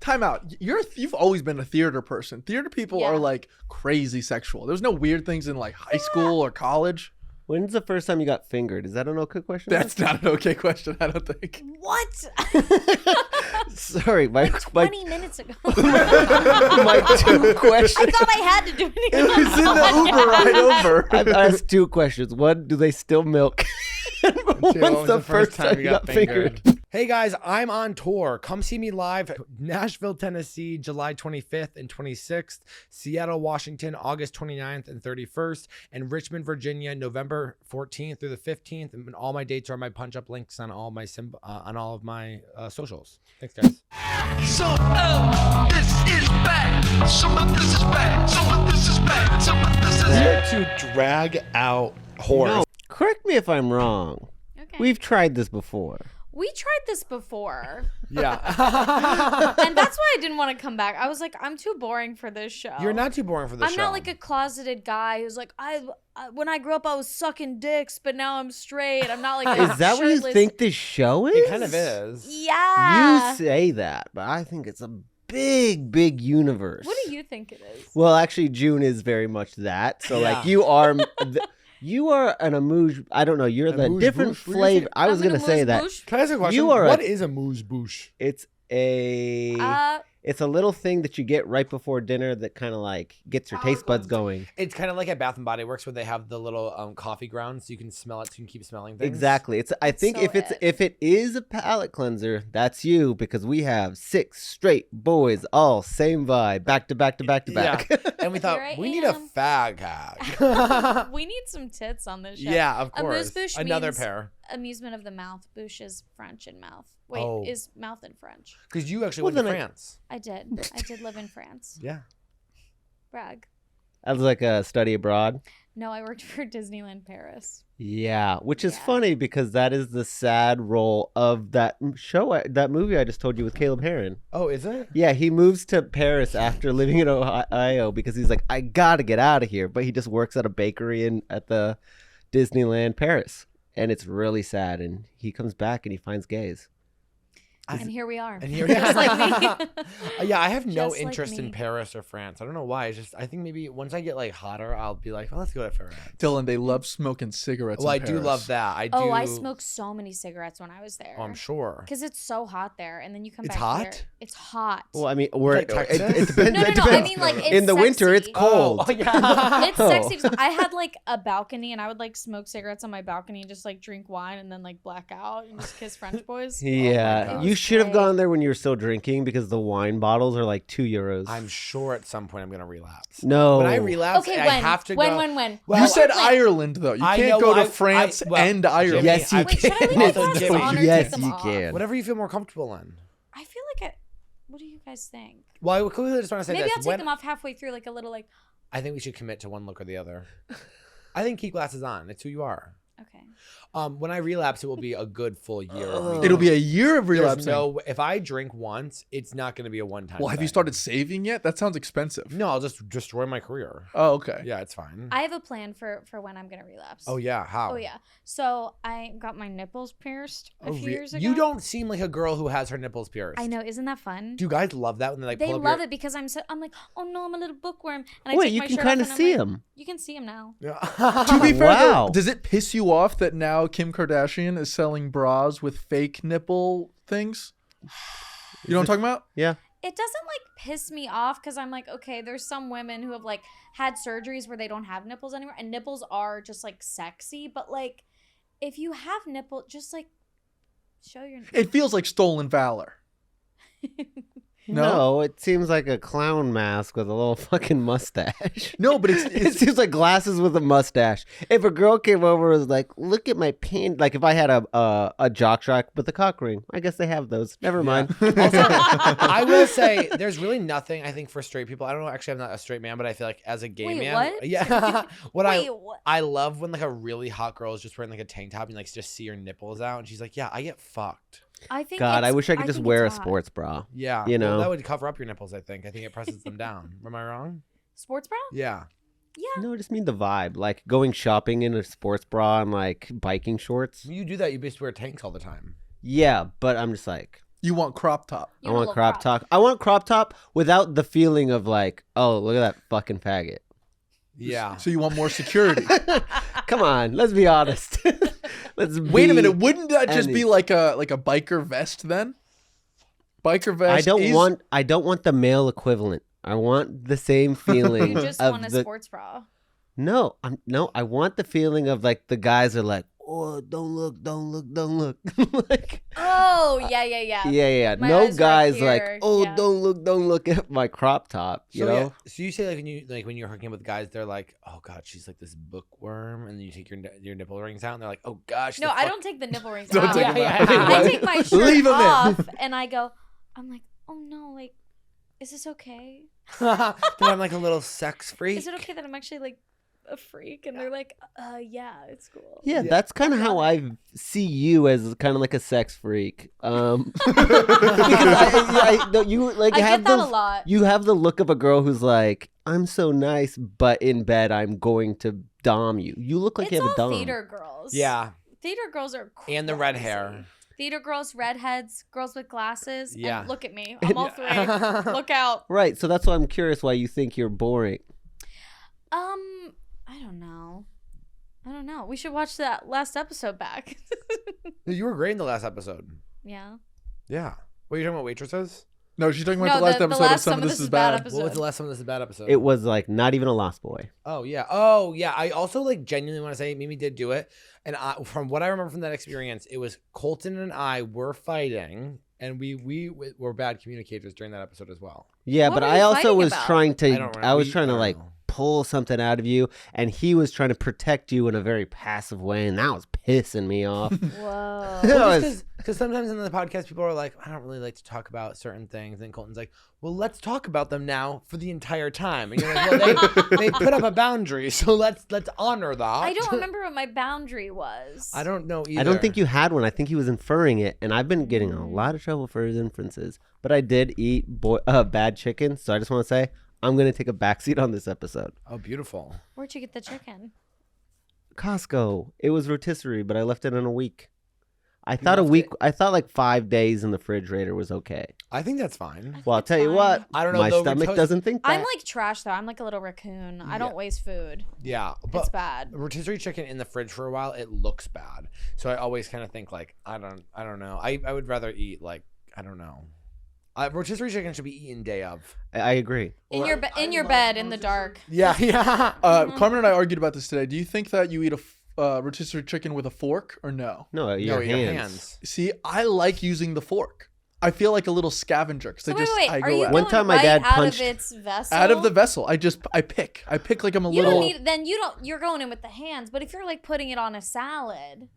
time out. You've always been a theater person. Theater people are like crazy sexual. There's no weird things in like high school or college. When's the first time you got fingered? Is that an okay question? That's not an okay question, I don't think. What? Sorry, like 20 minutes ago. my 2 questions. I thought I had to do it. It was in the Uber ride over. I've asked 2 questions. One, do they still milk? When's the first time you got fingered? Hey guys, I'm on tour. Come see me live at Nashville, Tennessee, July 25th and 26th, Seattle, Washington, August 29th and 31st, and Richmond, Virginia, November 14th through the 15th. And all my dates are my punch-up links on all my of my socials. Thanks, guys. So, this is bad. Some of this is bad. Some of this is bad. Some of this is Here to drag out whores. No, correct me if I'm wrong. Okay. We've tried this before. We tried this before. Yeah. And that's why I didn't want to come back. I was like, I'm too boring for this show. You're not too boring for this show. I'm not like a closeted guy who's like, when I grew up, I was sucking dicks, but now I'm straight. I'm not like Is that what you think this show is? It kind of is. Yeah. You say that, but I think it's a big universe. What do you think it is? Well, actually, June is very much that. So, Yeah. like, you are... You are an amuse. I don't know. You're the different flavor. I was gonna say that. Can I ask a question? You are what is a amuse-bouche? It's a. It's a little thing that you get right before dinner that kind of like gets your taste buds going. It's kind of like at Bath and Body Works where they have the little coffee grounds so you can smell it, so you can keep smelling things. Exactly. I think so if it is a palate cleanser, that's you, because we have 6 straight boys, all same vibe, back to back to back to back. Yeah. And we thought Here I we need a am. fag hag. We need some tits on this show. Yeah, of course. Amuse-bouche Another means pair. amusement of the mouth. Bouche is French in mouth. Wait, Oh. is mouth in French? Because you actually went to France. I did live in France. Yeah. Brag. I was like a study abroad. No, I worked for Disneyland Paris. Yeah, which is funny because that is the sad role of that show, that movie I just told you with Caleb Herron. Oh, is it? Yeah, he moves to Paris after living in Ohio because he's like, I gotta get out of here. But he just works at a bakery at the Disneyland Paris. And it's really sad. And he comes back and he finds gays. And here we are. And here Just like me. Yeah, I have no Just like interest in me. Paris or France. I don't know why. It's just I think maybe once I get like hotter, I'll be like, well, let's go to France. Dylan, they love smoking cigarettes. Well, in I do Paris. love that. I do. Oh, I smoked so many cigarettes when I was there. Oh, I'm sure. Because it's so hot there, and then you come It's back hot? here. It's hot. Well, I mean, Like Texas? it depends. No, it I depends. mean, like, it's in the winter, it's sexy. cold. Oh, yeah. It's sexy. 'Cause I had like a balcony, and I would like smoke cigarettes on my balcony and just like drink wine and then like black out and just kiss French boys. Yeah, God. you should have Great. gone there when you were still drinking because the wine bottles are like €2. I'm sure at some point I'm gonna relapse. No. When I relapse, Okay, I when? have to when? go. When? Well, You said When? Ireland though. You I can't know, go to I- France well, and Ireland. Jimmy, Yes, you Wait, should I can. leave my glasses Jimmy. on or Yes, take them you off? can. Whatever you feel more comfortable in. I feel like what do you guys think? Well, I clearly just want to say Maybe this. I'll take When- them off halfway through, like a little like. I think we should commit to one look or the other. I think keep glasses on. It's who you are. Okay. When I relapse, it will be a good full year. of me. It'll be a year of There's relapsing. no. If I drink once, it's not going to be a one-time. Well, have you thing. started saving yet? That sounds expensive. No, I'll just destroy my career. Oh, okay. Yeah, it's fine. I have a plan for when I'm gonna relapse. Oh yeah, how? Oh yeah. So I got my nipples pierced a few years ago. You don't seem like a girl who has her nipples pierced. I know, isn't that fun? Do you guys love that when they like They pull up love your... it because I'm like, oh no, I'm a little bookworm, and I Wait, take you my can shirt kind off of and see I'm like, them. You can see them now. To be fair, Wow. though, does it piss you off that now Kim Kardashian is selling bras with fake nipple things? You know what I'm talking about? Yeah. It doesn't like piss me off because I'm like, okay, there's some women who have like had surgeries where they don't have nipples anymore, and nipples are just like sexy, but like if you have nipple, just like show your. It feels like stolen valor. No, it seems like a clown mask with a little fucking mustache. No, but It seems like glasses with a mustache. If a girl came over and was like, look at my pin, like if I had a jock strap with a cock ring, I guess they have those. Never mind. Also, I will say there's really nothing I think for straight people. I don't know. Actually, I'm not a straight man, but I feel like as a gay Wait, man, what? yeah. what Wait, what? I love when like a really hot girl is just wearing like a tank top and like just see her nipples out, and she's like, yeah, I get fucked. I think. God, I wish I could just think wear a it's hot. sports bra. Yeah, You well, know? that would cover up your nipples. I think it presses them down. Am I wrong? Sports bra? Yeah. Yeah. No, I just mean the vibe. Like going shopping in a sports bra and like biking shorts. You do that. You basically wear tanks all the time. Yeah, but I'm just like, You want crop top. You I want a want little crop top. I want crop top without the feeling of like, oh, look at that fucking faggot. Yeah. So you want more security. Come on, let's be honest. Wait a minute. Wouldn't that just be any- like a biker vest then? Biker vest. I don't want the male equivalent. I want the same feeling. You just of want a the, sports bra. No, I want the feeling of like the guys are like, oh, don't look. Like, Oh, yeah. yeah. My No eyes right guys like, here, oh, yeah. don't look at my crop top. You So, know? yeah, so you say when you're hooking up with guys, they're like, oh god, she's like this bookworm, and then you take your nipple rings out, and they're like, oh gosh. No, I don't take the nipple rings Don't out. take them I out. take my shirt Leave 'em in. off, and I go, I'm like, oh no, like, is this okay? Then I'm like a little sex freak. Is it okay that I'm actually like a freak? And they're like, yeah, it's cool. Yeah, that's kind of how I see you, as kind of like a sex freak. Because you like I have get that the a lot. you have the look of a girl who's like, I'm so nice, but in bed I'm going to dom you. You look like It's you have a all dom. theater girls. Yeah, Theater girls are crazy. and the red hair. Theater girls, redheads, girls with glasses. Yeah. And look at me. I'm all three. Look out. Right, so that's why I'm curious why you think you're boring. I don't know. We should watch that last episode back. You were great in the last episode. Yeah. Yeah. What are you talking about, waitresses? No, she's talking about No, the last the episode last of Some of This Is Bad. episode. What was the last one? This is a bad episode. It was like not even a Lost Boy. Oh yeah. I also like genuinely want to say Mimi did do it, and from what I remember from that experience, it was Colton and I were fighting, and we were bad communicators during that episode as well. Yeah, What but were I you also fighting was about? trying I to don't remember. I was We- trying I to don't like know. pull something out of you, and he was trying to protect you in a very passive way, and that was pissing me off. Whoa. That was- Because sometimes in the podcast, people are like, I don't really like to talk about certain things. And Colton's like, well, let's talk about them now for the entire time. And you're like, well, they put up a boundary, so let's honor that. I don't remember what my boundary was. I don't know either. I don't think you had one. I think he was inferring it, and I've been getting a lot of trouble for his inferences. But I did eat bad chicken, so I just want to say I'm gonna take a backseat on this episode. Oh, beautiful. Where'd you get the chicken? Costco. It was rotisserie, but I left it in a week. I thought a week. I thought like 5 days in the refrigerator was okay. I think that's fine. Well, I'll It's tell you fine. what. I don't know, My though, stomach rotos- doesn't think that. I'm like trash though. I'm like a little raccoon. I don't waste food. Yeah, It's but bad. rotisserie chicken in the fridge for a while, it looks bad. So I always kind of think like, I don't know. I would rather eat like, I don't know. Rotisserie chicken should be eaten day of. I agree. In your bed in the dark. Yeah, yeah. Carmen and I argued about this today. Do you think that you eat a rotisserie chicken with a fork or no? No, your hands. See, I like using the fork. I feel like a little scavenger because So I Are go you at One going time my right dad out punched- of its vessel? out of the vessel. I pick like I'm a You little. don't need. Then you don't. You're going in with the hands. But if you're like putting it on a salad,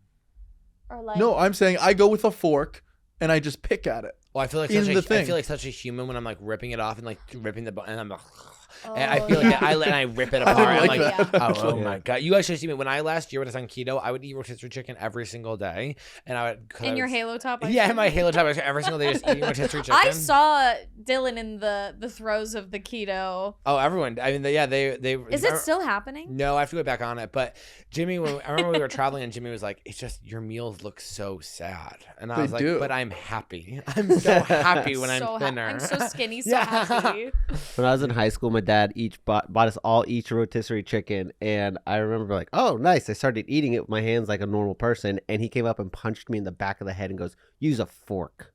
or like No, I'm saying I go with a fork and I just pick at it. Well, I feel like In the I thing. feel like such a human when I'm like ripping it off and like ripping the bone, and I'm like, Oh, and I feel like I rip it I apart. didn't I'm like like, that. oh my god! You guys should see me when I last year was on keto. I would eat rotisserie chicken every single day, and I would. 'cause I in your would- Halo top. Yeah, in my Halo top, I was every single day just eating rotisserie chicken. I saw Dylan in the throes of the keto. Oh, everyone! I mean, they. Is it still happening? No, I have to go back on it. But Jimmy, I remember we were traveling, and Jimmy was like, "It's just your meals look so sad," and I They was like, do. "But I'm happy. I'm so happy when I'm thinner. I'm so skinny, so Yeah. happy. When I was in high school, my dad bought us all each rotisserie chicken, and I remember like, oh, nice. I started eating it with my hands like a normal person, and he came up and punched me in the back of the head and goes, "Use a fork."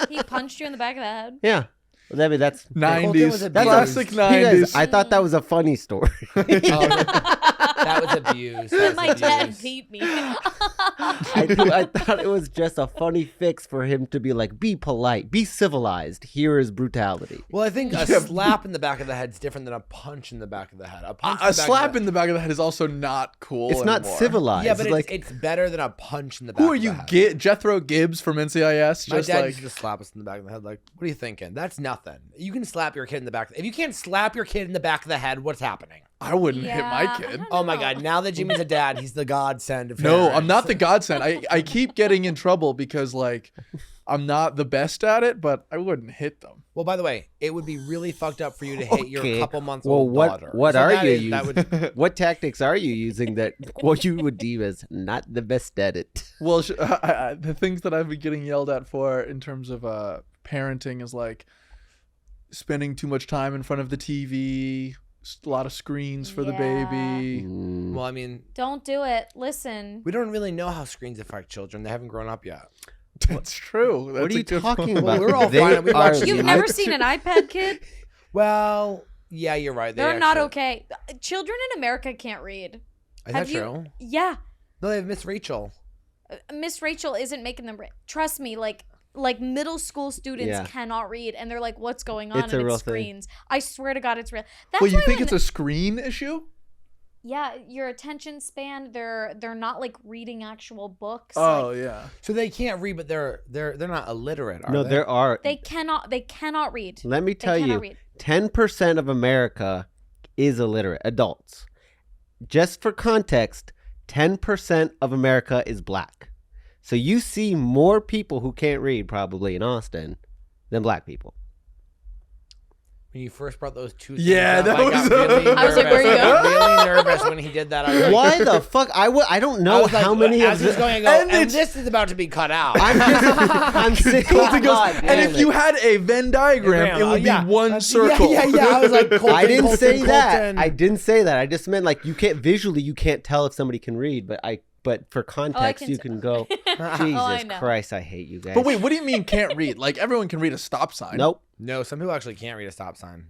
He punched you in the back of the head. Yeah, I mean that's Colton was 90s, a classic beast. You guys, 90s. I thought that was a funny story. That was abuse. That was My dad abuse. beat me. I thought it was just a funny fix for him to be like, be polite, be civilized. Here is brutality. Well, I think a slap in the back of the head is different than a punch in the back of the head. A slap in the back of the head is also not cool. It's not anymore. civilized. Yeah, but like it's better than a punch in the back. Who are of the you, head. Jethro Gibbs from NCIS? My Just dad like used to slap us in the back of the head. Like, what are you thinking? That's nothing. You can slap your kid in the back. If you can't slap your kid in the back of the head, what's happening? I wouldn't hit my Yeah, I kid. don't Oh my know. God! Now that Jimmy's a dad, he's the godsend of No, I'm parents. not the godsend. I keep getting in trouble because like I'm not the best at it, but I wouldn't hit them. Well, by the way, it would be really fucked up for you to hit your Okay. couple months Well, old what daughter. what So are that you is- that using? would- What tactics are you using that what you would deem as not the best at it? Well, the things that I've been getting yelled at for in terms of parenting is like spending too much time in front of the TV, a lot of screens for the Yeah. baby. Mm. Well, I mean, Don't do it. Listen. we don't really know how screens affect children. They haven't grown up yet. That's true. That's What are a you good talking point. about? we're all They fine. We are watch- You've the- never seen an iPad kid? Well, yeah, you're right. They're not actually- okay. Children in America can't read. Is Have that you- true? Yeah. No, they have Miss Rachel. Miss Rachel isn't making them read. Trust me, like middle school students Yeah. cannot read and they're like, what's going on? It's a and real it's thing. screens. I swear to God, it's real. That's Well, you why think when- it's a screen issue? Yeah, your attention span, they're not like reading actual books. Oh like, yeah. So they can't read, but they're not illiterate, are No, they? there are. they cannot read. Let me They tell cannot you, read. 10% of America is illiterate, adults. Just for context, 10% of America is black. So you see more people who can't read probably in Austin than black people. When you first brought those two Yeah, things up, that I got was- really I was like, nervous. where you I got going? really nervous when he did that. I was like, Why the fuck? I don't I know was like, how many as of he's the... going, I go, And and it's- this is about to be cut out. I'm saying... Colton goes, God and damn if it. you had a Venn diagram, it would Yeah. be one Yeah, circle. Yeah, I was like, Colton, I didn't Colton, say that. Colton. I didn't say that. I just meant like you can't visually, you can't tell if somebody can read, but for context, can you tell. can go. I Jesus know. Christ, I hate you guys. But wait, what do you mean can't read? Like everyone can read a stop sign. Nope. No, some people actually can't read a stop sign.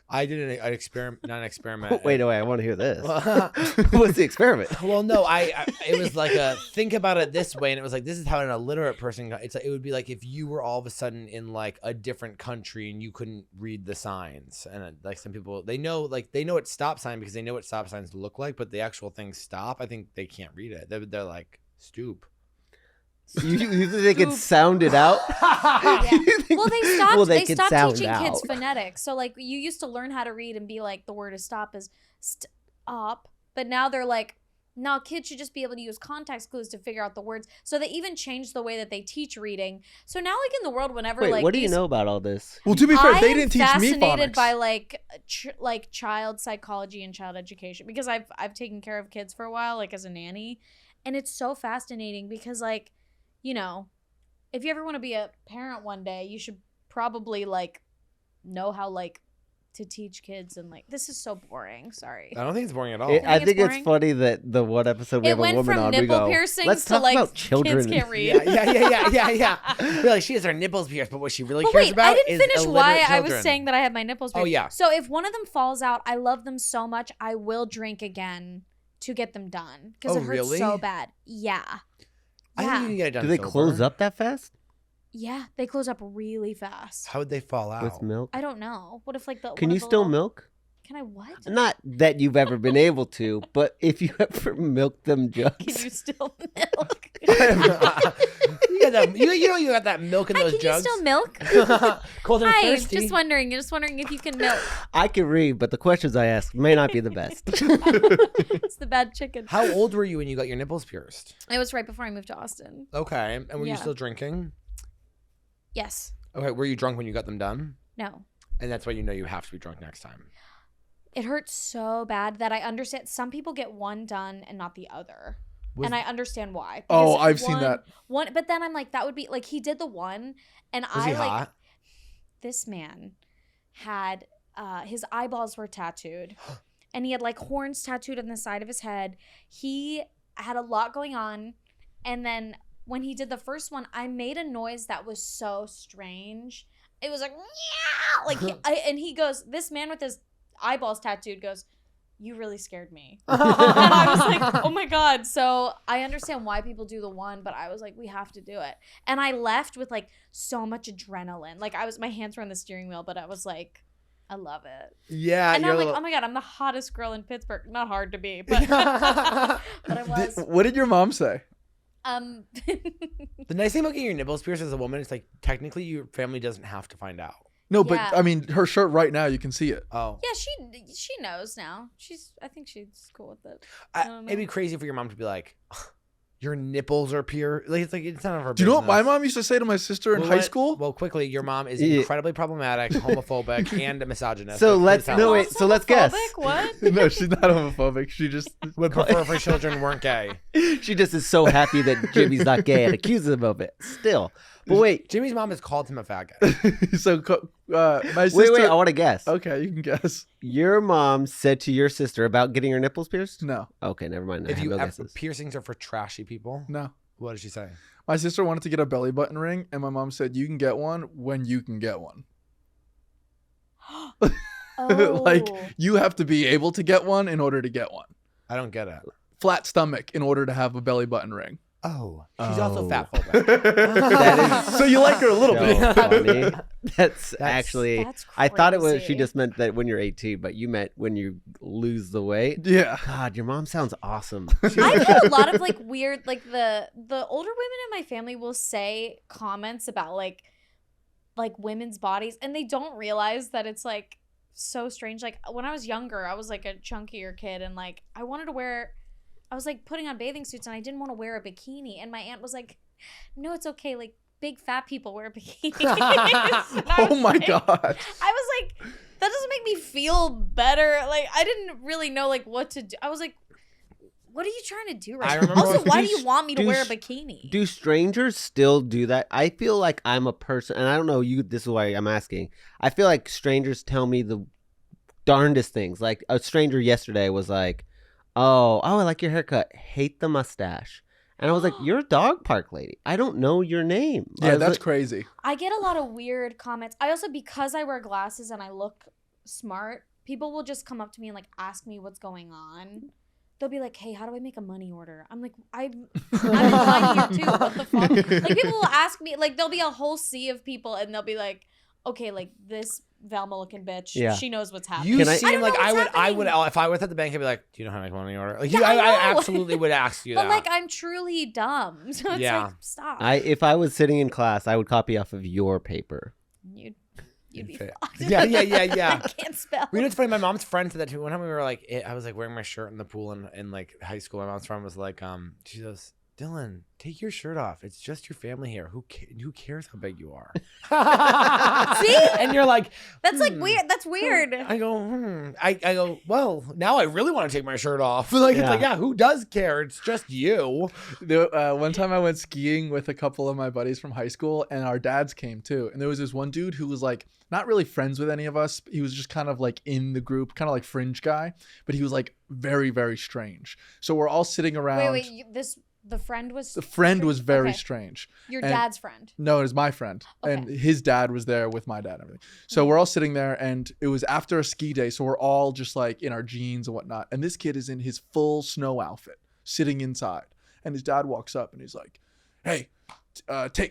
I did an experiment, not an experiment. Wait, I want to hear this. What's the experiment? Well, no, I it was like a think about it this way, and it was like this is how an illiterate person. It's like, it would be like if you were all of a sudden in like a different country and you couldn't read the signs, and like some people they know what stop sign because they know what stop signs look like, but the actual thing stop, I think they can't read it. They're like stoop. You think they could sound it out? Yeah. Well, they stopped. Well, they they could stopped sound teaching out. kids phonetics. So like you used to learn how to read and be like the word to stop is stop, but now they're like, no, kids should just be able to use context clues to figure out the words. So they even changed the way that they teach reading. So now, like in the world, whenever Wait, like what do you these- know about all this? Well, to be fair, I they am didn't teach me fascinated phonics. by like child psychology and child education because I've taken care of kids for a while, like as a nanny, and it's so fascinating because like, you know, if you ever want to be a parent one day, you should probably like know how like to teach kids and like this is so boring. Sorry. I don't think it's boring at all. I it's think it's boring? funny that the one episode we It have a went woman from on, we nipple go, piercings let's to talk like about children. kids can't read. Yeah. We're like, she has her nipples pierced, but what she really But cares wait, about I didn't is finish why illiterate I was children. saying that I have my nipples pierced. Oh, yeah. So if one of them falls out, I love them so much, I will drink again to get them done because Oh, it hurts really? so bad. Yeah. I think you can get it done. Do they sober. close up that fast Yeah, they close up really fast. How would they fall out? with milk? I don't know. What if like the Can one you of the still little- milk? Can I what? Not that you've ever been able to, but if you ever milk them Can jugs. you still milk? you got that milk in Hi, those can jugs. you still milk? Colton Hi, thirsty. just wondering if you can milk. I can read, but the questions I ask may not be the best. It's the bad chicken. How old were you when you got your nipples pierced? It was right before I moved to Austin. Okay, and were you Yeah. still drinking? Yes. Okay, were you drunk when you got them done? No. And that's why you know you have to be drunk next time. It hurts so bad that I understand some people get one done and not the other. Was- And I understand why. Oh, Because I've seen that. One, but then I'm like, that would be like he did the one, and Was I he like hot? this man had his eyeballs were tattooed, and he had like horns tattooed on the side of his head. He had a lot going on, and then when he did the first one, I made a noise that was so strange. It was like, yeah, like and he goes, this man with his eyeballs tattooed goes, you really scared me. And I was like, oh my God. So I understand why people do the one, but I was like, we have to do it. And I left with like so much adrenaline. Like my hands were on the steering wheel, but I was like, I love it. Yeah, And you're I'm a like, little... oh my God, I'm the hottest girl in Pittsburgh. Not hard to be, but, but I was. What did your mom say? The nice thing about getting your nipples pierced as a woman is like technically your family doesn't have to find out. No, but Yeah. I mean, her shirt right now, you can see it. Oh. Yeah, she knows now. I think she's cool with it. I don't It'd be know. crazy for your mom to be like, your nipples are pure. Like it's none of her Do you know what my business. mom used to say to my sister in Well, high what- school? Well, quickly, your mom is Yeah. incredibly problematic, homophobic, and a misogynist. So Please let's tell no us. wait. So let's guess. Homophobic? What? No, she's not homophobic. She just Would prefer if her children weren't gay. She just is so happy that Jimmy's not gay and accuses him of it. Still, but wait, Jimmy's mom has called him a faggot. so my sister. wait. I want to guess. Okay, you can guess. Your mom said to your sister about getting her nipples pierced. No, Okay, never mind. I If have you no ever, guesses. piercings are for trashy people. no. What did she say? My sister wanted to get a belly button ring, and my mom said, "You can get one when you can get one." Oh. Like you have to be able to get one in order to get one. I don't get it. Flat stomach in order to have a belly button ring. Oh, she's also Oh. fat phobic. That is So you like her a little so bit. funny. That's actually. That's I thought it was. She crazy. just meant that when you're 18, but you meant when you lose the weight. Yeah. God, your mom sounds awesome. I get a lot of like weird, like the older women in my family will say comments about like women's bodies, and they don't realize that it's like so strange. Like when I was younger, I was like a chunkier kid, and like I was like putting on bathing suits, and I didn't want to wear a bikini, and my aunt was like, "No, it's okay. Like big fat people wear bikinis." And I Oh was my like- god. I was like, that doesn't make me feel better. Like I didn't really know like what to do. I was like, what are you trying to do I right now? remember Also, why do do you want me to do wear a s- bikini? Do strangers still do that? I feel like I'm a person, and I don't know you. This is why I'm asking. I feel like strangers tell me the darndest things. Like a stranger yesterday was like, "Oh, I like your haircut. Hate the mustache." And I was like, "You're a dog park lady. I don't know your name." I Yeah, was that's like, crazy. I get a lot of weird comments. I also, because I wear glasses and I look smart, people will just come up to me and like ask me what's going on. They'll be like, "Hey, how do I make a money order?" I'm like, I'm blind here too. What the fuck? Like people will ask me, like there'll be a whole sea of people, and they'll be like, "Okay, like this Velma looking bitch, Yeah. she knows what's happening." You Can I- seem I don't like know I what's would, happening. if I was at the bank, I'd be like, "Do you know how to make money order?" Like, Yeah, I I know. absolutely would ask you But that. like I'm truly dumb, so it's Yeah. like stop. if I was sitting in class, I would copy off of your paper. You'd be Fair. fucked. Yeah. I can't spell. You know, it's funny. My mom's friend said that too. One time we were like, I was like wearing my shirt in the pool in like high school. My mom's friend was like, she goes, "Dylan, take your shirt off. It's just your family here. Who cares how big you are?" See? And you're like, That's like weird. That's weird. I go, I go, well, now I really want to take my shirt off. Like, it's Yeah. like, yeah, who does care? It's just you. One time I went skiing with a couple of my buddies from high school, and our dads came too. And there was this one dude who was like not really friends with any of us. He was just kind of like in the group, kind of like fringe guy, but he was like very, very strange. So we're all sitting around. Wait. The friend was. The friend was very Okay. strange. Your and- dad's friend. No, it was my friend. And Okay. his dad was there with my dad and everything. So we're all sitting there, and it was after a ski day. So we're all just like in our jeans and whatnot. And this kid is in his full snow outfit sitting inside. And his dad walks up and he's like, "Hey,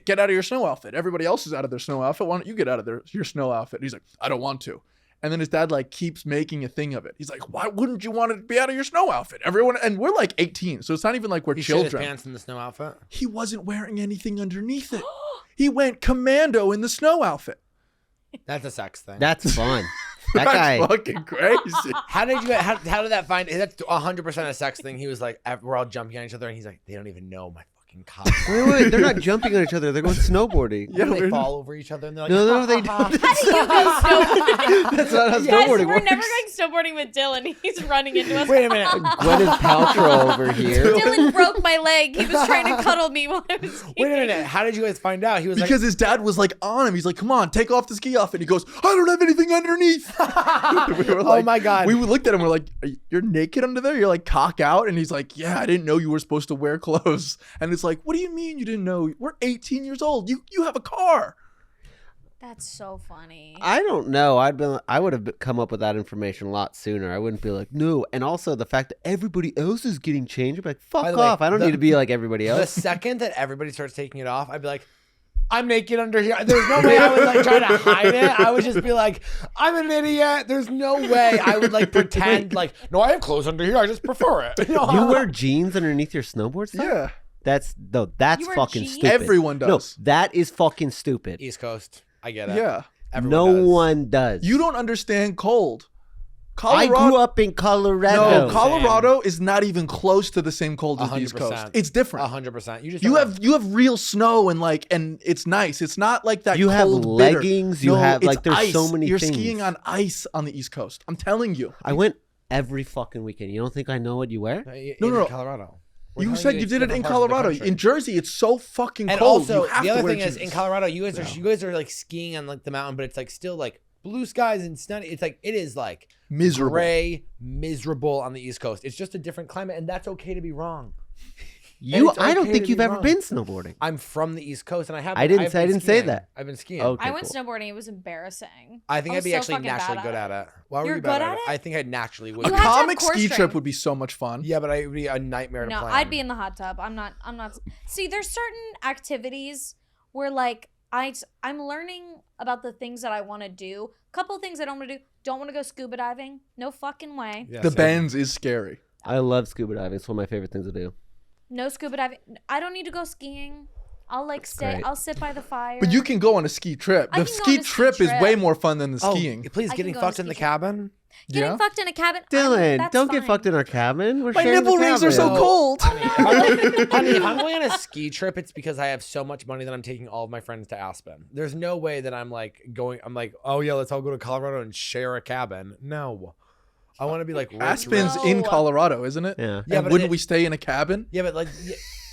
get out of your snow outfit. Everybody else is out of their snow outfit. Why don't you get out of your snow outfit?" And he's like, "I don't want to." And then his dad like keeps making a thing of it. He's like, "Why wouldn't you want to be out of your snow outfit?" Everyone, and we're like 18. So it's not even like we're He shit his children. pants in the snow outfit. He wasn't wearing anything underneath it. He went commando in the snow outfit. That's a sex thing. That's fun. That That's guy. fucking crazy. How did you? How did that find? That's 100% a sex thing. He was like, we're all jumping on each other, and he's like, they don't even know my fucking cock. Wait, they're not jumping on each other. They're going snowboarding. Yeah, They we're- fall over each other, and they're like, No, they don't. How do you go snowboarding? That's not how Guys, snowboarding we're works. never going snowboarding with Dylan. He's running into us. Wait a minute. Gwyneth Paltrow over here. Dylan broke my leg. He was trying to cuddle me while I was skiing. Wait a minute. How did you guys find out? He was Because his dad was like on him. He's like, "Come on, take off the ski outfit." And he goes, "I don't have anything underneath." We were Oh my God. We looked at him. We're like, "You're naked under there? You're like cock out?" And he's like, "Yeah, I didn't know you were supposed to wear clothes." And it's like, "What do you mean you didn't know? We're 18 years old. You have a car." That's so funny. I don't know. I would have come up with that information a lot sooner. I wouldn't be like, no. And also the fact that everybody else is getting changed, I'd be like, fuck By the way, off. I don't need to be like everybody The else. second that everybody starts taking it off, I'd be like, I'm naked under here. There's no way I would like try to hide it. I would just be like, I'm an idiot. There's no way I would like pretend like, no, I have clothes under here. I just prefer it. You know? You wear jeans underneath your snowboard stuff? Yeah, That's You wear fucking jeans? stupid. everyone does. No, that is fucking stupid. East Coast. I get it. Yeah. Everyone does. one does. You don't understand cold. I grew up in Colorado. No, Colorado is not even close to the same cold as the East 100%. Coast. It's different. 100%. You have real snow and it's nice. It's not like that. You have cold, bitter. leggings. You No, have it's like there's ice. so many You're things. skiing on ice on the East Coast. I'm telling you. I went every fucking weekend. You don't think I know what you wear? No. Colorado. We're You telling said you it's did it in different parts of the Colorado. country. In Jersey, it's so fucking And cold. also, You have the to other wear thing is, jeans. in Colorado, you guys are like skiing on like the mountain, but it's like still like blue skies and sunny. It's like it is like Miserable. gray, miserable on the East Coast. It's just a different climate, and that's okay to be wrong. You, it's I don't okay think to you've be ever wrong. been snowboarding. I'm from the East Coast, and I have. I didn't I've say- I been didn't say skiing. that. I've been skiing. Okay. I went cool. snowboarding. It was embarrassing. I think I I'd was be so actually fucking bad naturally at good it. at it. Why were You're you bad good at at it? it? I think I naturally would. A You have to have comic core ski strength. trip would be so much fun. Yeah, but it would be a nightmare to No, plan. I'd be in the hot tub. I'm not. See, there's certain activities where like I'm learning about the things that I want to do. Couple of things I don't want to do. Don't want to go scuba diving. No fucking way. Yeah, The same. bends is scary. I love scuba diving. It's one of my favorite things to do. No scuba diving. I don't need to go skiing. I'll like stay. great. I'll sit by the fire. But you can go on a ski trip. I The can go ski on a ski trip is trip. way more fun than the Oh, skiing. please, I getting can go on a fucked in the ski trip. cabin. Getting Yeah? fucked in a cabin. Dylan, that's don't get fine. fucked in our cabin. We're My sharing the nipple rings are so cabin. cold. Honey, if I'm going on a ski trip, it's because I have so much money that I'm taking all of my friends to Aspen. There's no way that I'm like, oh yeah, let's all go to Colorado and share a cabin. No. I want to be like rich, Aspen's rich. in No. Colorado, isn't it? Yeah. Yeah, And but wouldn't it- we stay in a cabin? Yeah, but like,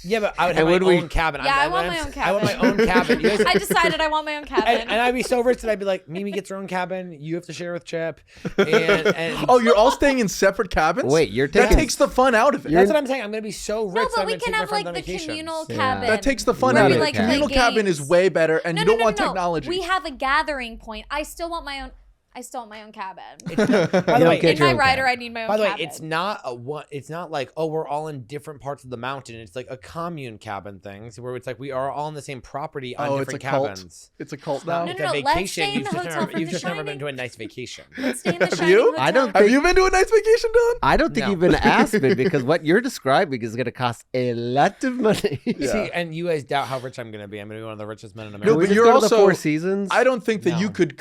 yeah, but I would have And my would we- own cabin. Yeah, I want my own I want my cabin. own cabin. You guys, I decided I want my own cabin. and I'd be so rich that I'd be like, Mimi gets her own cabin. You have to share with Chip. And Oh, you're all staying in separate cabins? Wait, you're That taking- takes the fun out of it. that's what I'm saying. I'm gonna be so rich. no, that but I'm we gonna can take my have friends like on the vacations. communal Yeah. cabin. That takes the fun Where out we, of it. like, play Communal cabin games. is way better, and No, you no, don't no, want no, no. technology. We have a gathering point. I still want my own. I still want my own cabin. By the You way, don't get In your my own rider, cabin. I need my own By the way, cabin. it's not a one. It's not like, oh, we're all in different parts of the mountain. It's like a commune cabin thing, so where it's like we are all on the same property on Oh, it's different a cult. cabins. It's a cult It's not now. like No, a no, let's vacation. stay in You've the just hotel never, from you've The just never been Shining. to a nice vacation. Let's stay in the Have Shining you? Hotel. I don't Have think you been to a nice vacation, Dylan? I don't think No. you've been to Aspen because what you're describing is going to cost a lot of money. Yeah. See, and you guys doubt how rich I'm gonna be. I'm gonna be one of the richest men in No, America. but we just you're go to also- the Four Seasons. I don't think that you No. could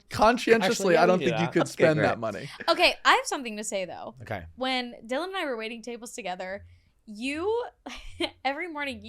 conscientiously. Actually, yeah, I we don't do think you that. could Okay, spend great. that money. Okay, I have something to say though. Okay. When Dylan and I were waiting tables together, you every morning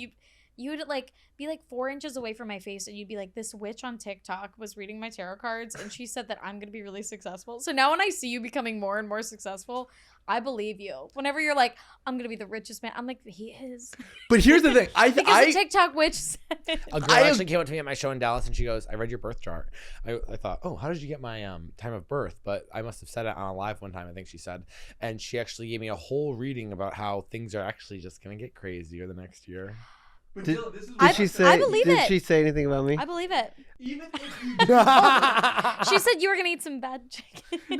you would like be like 4 inches away from my face and you'd be like, this witch on TikTok was reading my tarot cards and she said that I'm gonna be really successful. So now when I see you becoming more and more successful, I believe you. Whenever you're like, I'm gonna be the richest man, I'm like, he is. But here's the thing. Because the TikTok witch said it. A girl I am- actually came up to me at my show in Dallas and she goes, I read your birth chart. I thought, oh, how did you get my time of birth? But I must have said it on a live one time, I think she said. And she actually gave me a whole reading about how things are actually just going to get crazier the next year. Did I- she say? I believe did it. she say anything about me? I believe it. Even if She said you were gonna eat some bad chicken.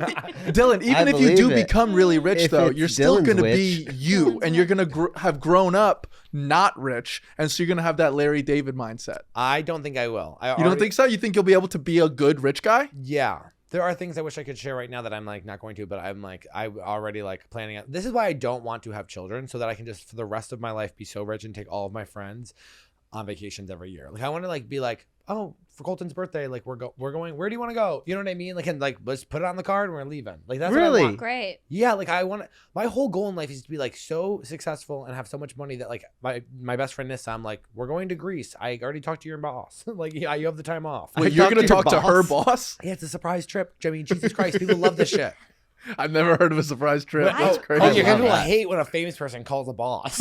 Dylan, even I if you do believe it. become really rich, If though, it's you're still Dylan's going to be witch. you, Dylan's and you're witch. going to have grown up not rich, and so you're going to have that Larry David mindset. I don't think I will. You don't think so? You think you'll be able to be a good rich guy? Yeah. There are things I wish I could share right now that I'm like not going to, but I'm like, I already like planning out. This is why I don't want to have children, so that I can just for the rest of my life be so rich and take all of my friends on vacations every year. Like I want to like be like, oh, for Colton's birthday, like we're going. Where do you want to go? You know what I mean? Like and like let's put it on the card and we're leaving. Like that's Really? what I want. Great. Yeah, like I want. My whole goal in life is to be like so successful and have so much money that like my best friend Nissa, I'm like, we're going to Greece. I already talked to your boss. Like yeah, you have the time off. Wait, I you're talked going to to your talk to her boss? boss? Yeah, it's a surprise trip. I mean, Jesus Christ, people love this shit. I've never heard of a surprise trip. But- That's I- crazy. Oh, you're love gonna that. hate when a famous person calls a boss.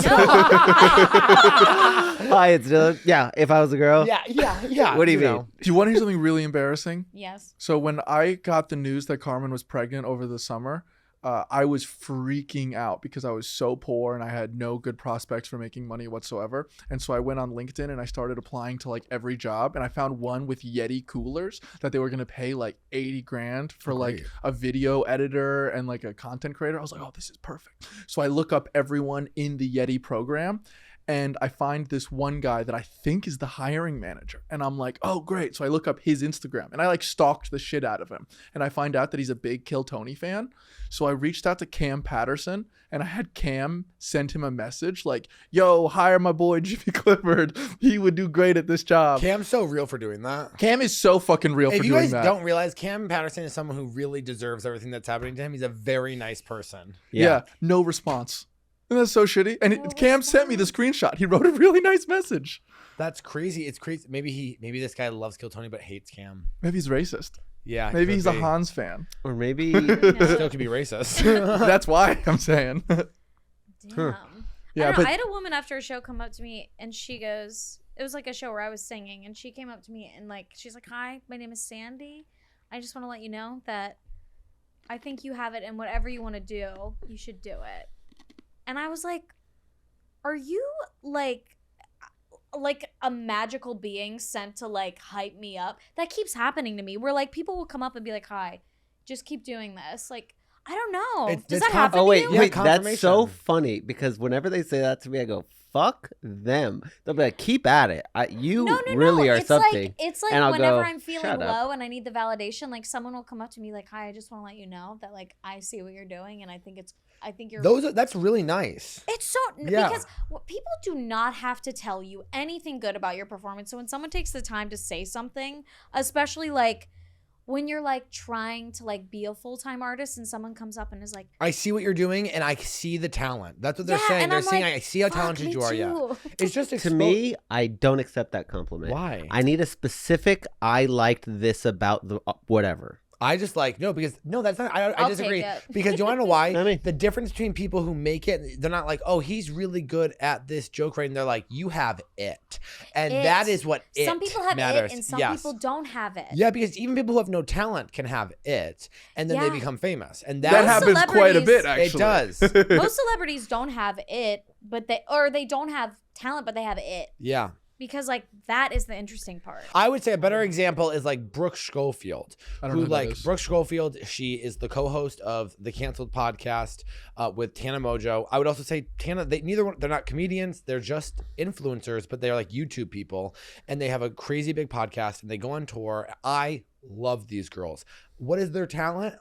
Hi, it's Dylan. Yeah, if I was a girl. yeah. What do you mean? know. Do you want to hear something really embarrassing? Yes. So when I got the news that Carmen was pregnant over the summer, I was freaking out because I was so poor and I had no good prospects for making money whatsoever. And so I went on LinkedIn and I started applying to like every job. And I found one with Yeti coolers that they were going to pay like 80 grand for like Great. a video editor and like a content creator. I was like, oh, this is perfect. So I look up everyone in the Yeti program. and I find this one guy that I think is the hiring manager. And I'm like, oh, great. So I look up his Instagram and I like stalked the shit out of him. And I find out that he's a big Kill Tony fan. So I reached out to Cam Patterson and I had Cam send him a message like, yo, hire my boy Jimmy Clifford. He would do great at this job. Cam's so real for doing that. Cam is so fucking real If for you doing guys that. don't realize, Cam Patterson is someone who really deserves everything that's happening to him. He's a very nice person. Yeah. No response. And that's so shitty. And No Cam sent me the screenshot. He wrote a really nice message. That's crazy. It's crazy. Maybe this guy loves Kill Tony but hates Cam. Maybe he's racist. Yeah. Maybe could he's a be. Hans fan. Or maybe Still could be racist. That's why I'm saying. Damn. Yeah, I don't know. but I had a woman after a show come up to me and she goes, it was like a show where I was singing and she came up to me and like, she's like, hi, my name is Sandy. I just want to let you know that I think you have it and whatever you want to do, you should do it. And I was like, are you like a magical being sent to like hype me up? That keeps happening to me where like people will come up and be like, hi, just keep doing this. Like, I don't know. It's- Does it's that happen Oh to wait, you? Yeah, wait, that's so confirmation. funny because whenever they say that to me, I go, "Fuck them." They'll be like, "Keep at it. You really are it's something." Like, it's like And I'll whenever go, I'm feeling "Shut up." low and I need the validation, like someone will come up to me like, "Hi, I just want to let you know that like I see what you're doing and I think you're." That's really nice. It's so Yeah. because people do not have to tell you anything good about your performance. So when someone takes the time to say something, especially like when you're like trying to like be a full-time artist and someone comes up and is like, I see what you're doing and I see the talent. That's what they're yeah, saying. and They're I'm saying like, I see how "Fuck, talented me you are. Yeah. too." It's just To me, I don't accept that compliment. Why? I need a specific. I liked this about the whatever. I just like that's not. I I'll disagree take it. because you want to know why? I mean- The difference between people who make it, they're not like, oh, he's really good at this joke writing. They're like, you have it, and It. that is what it Some people have matters. it and some Yes. people don't have it. Yeah, because even people who have no talent can have it, and then they Yeah. become famous, and that Most happens quite a bit, celebrities- actually. it does. Most celebrities don't have it, but they don't have talent, but they have it. Yeah. Because like that is the interesting part. I would say a better example is like Brooke Schofield, I don't who know who that like is. Brooke Schofield. She is the co-host of the Canceled podcast with Tana Mojo. I would also say Tana. They're not comedians. They're just influencers, but they're like YouTube people, and they have a crazy big podcast and they go on tour. I love these girls. What is their talent?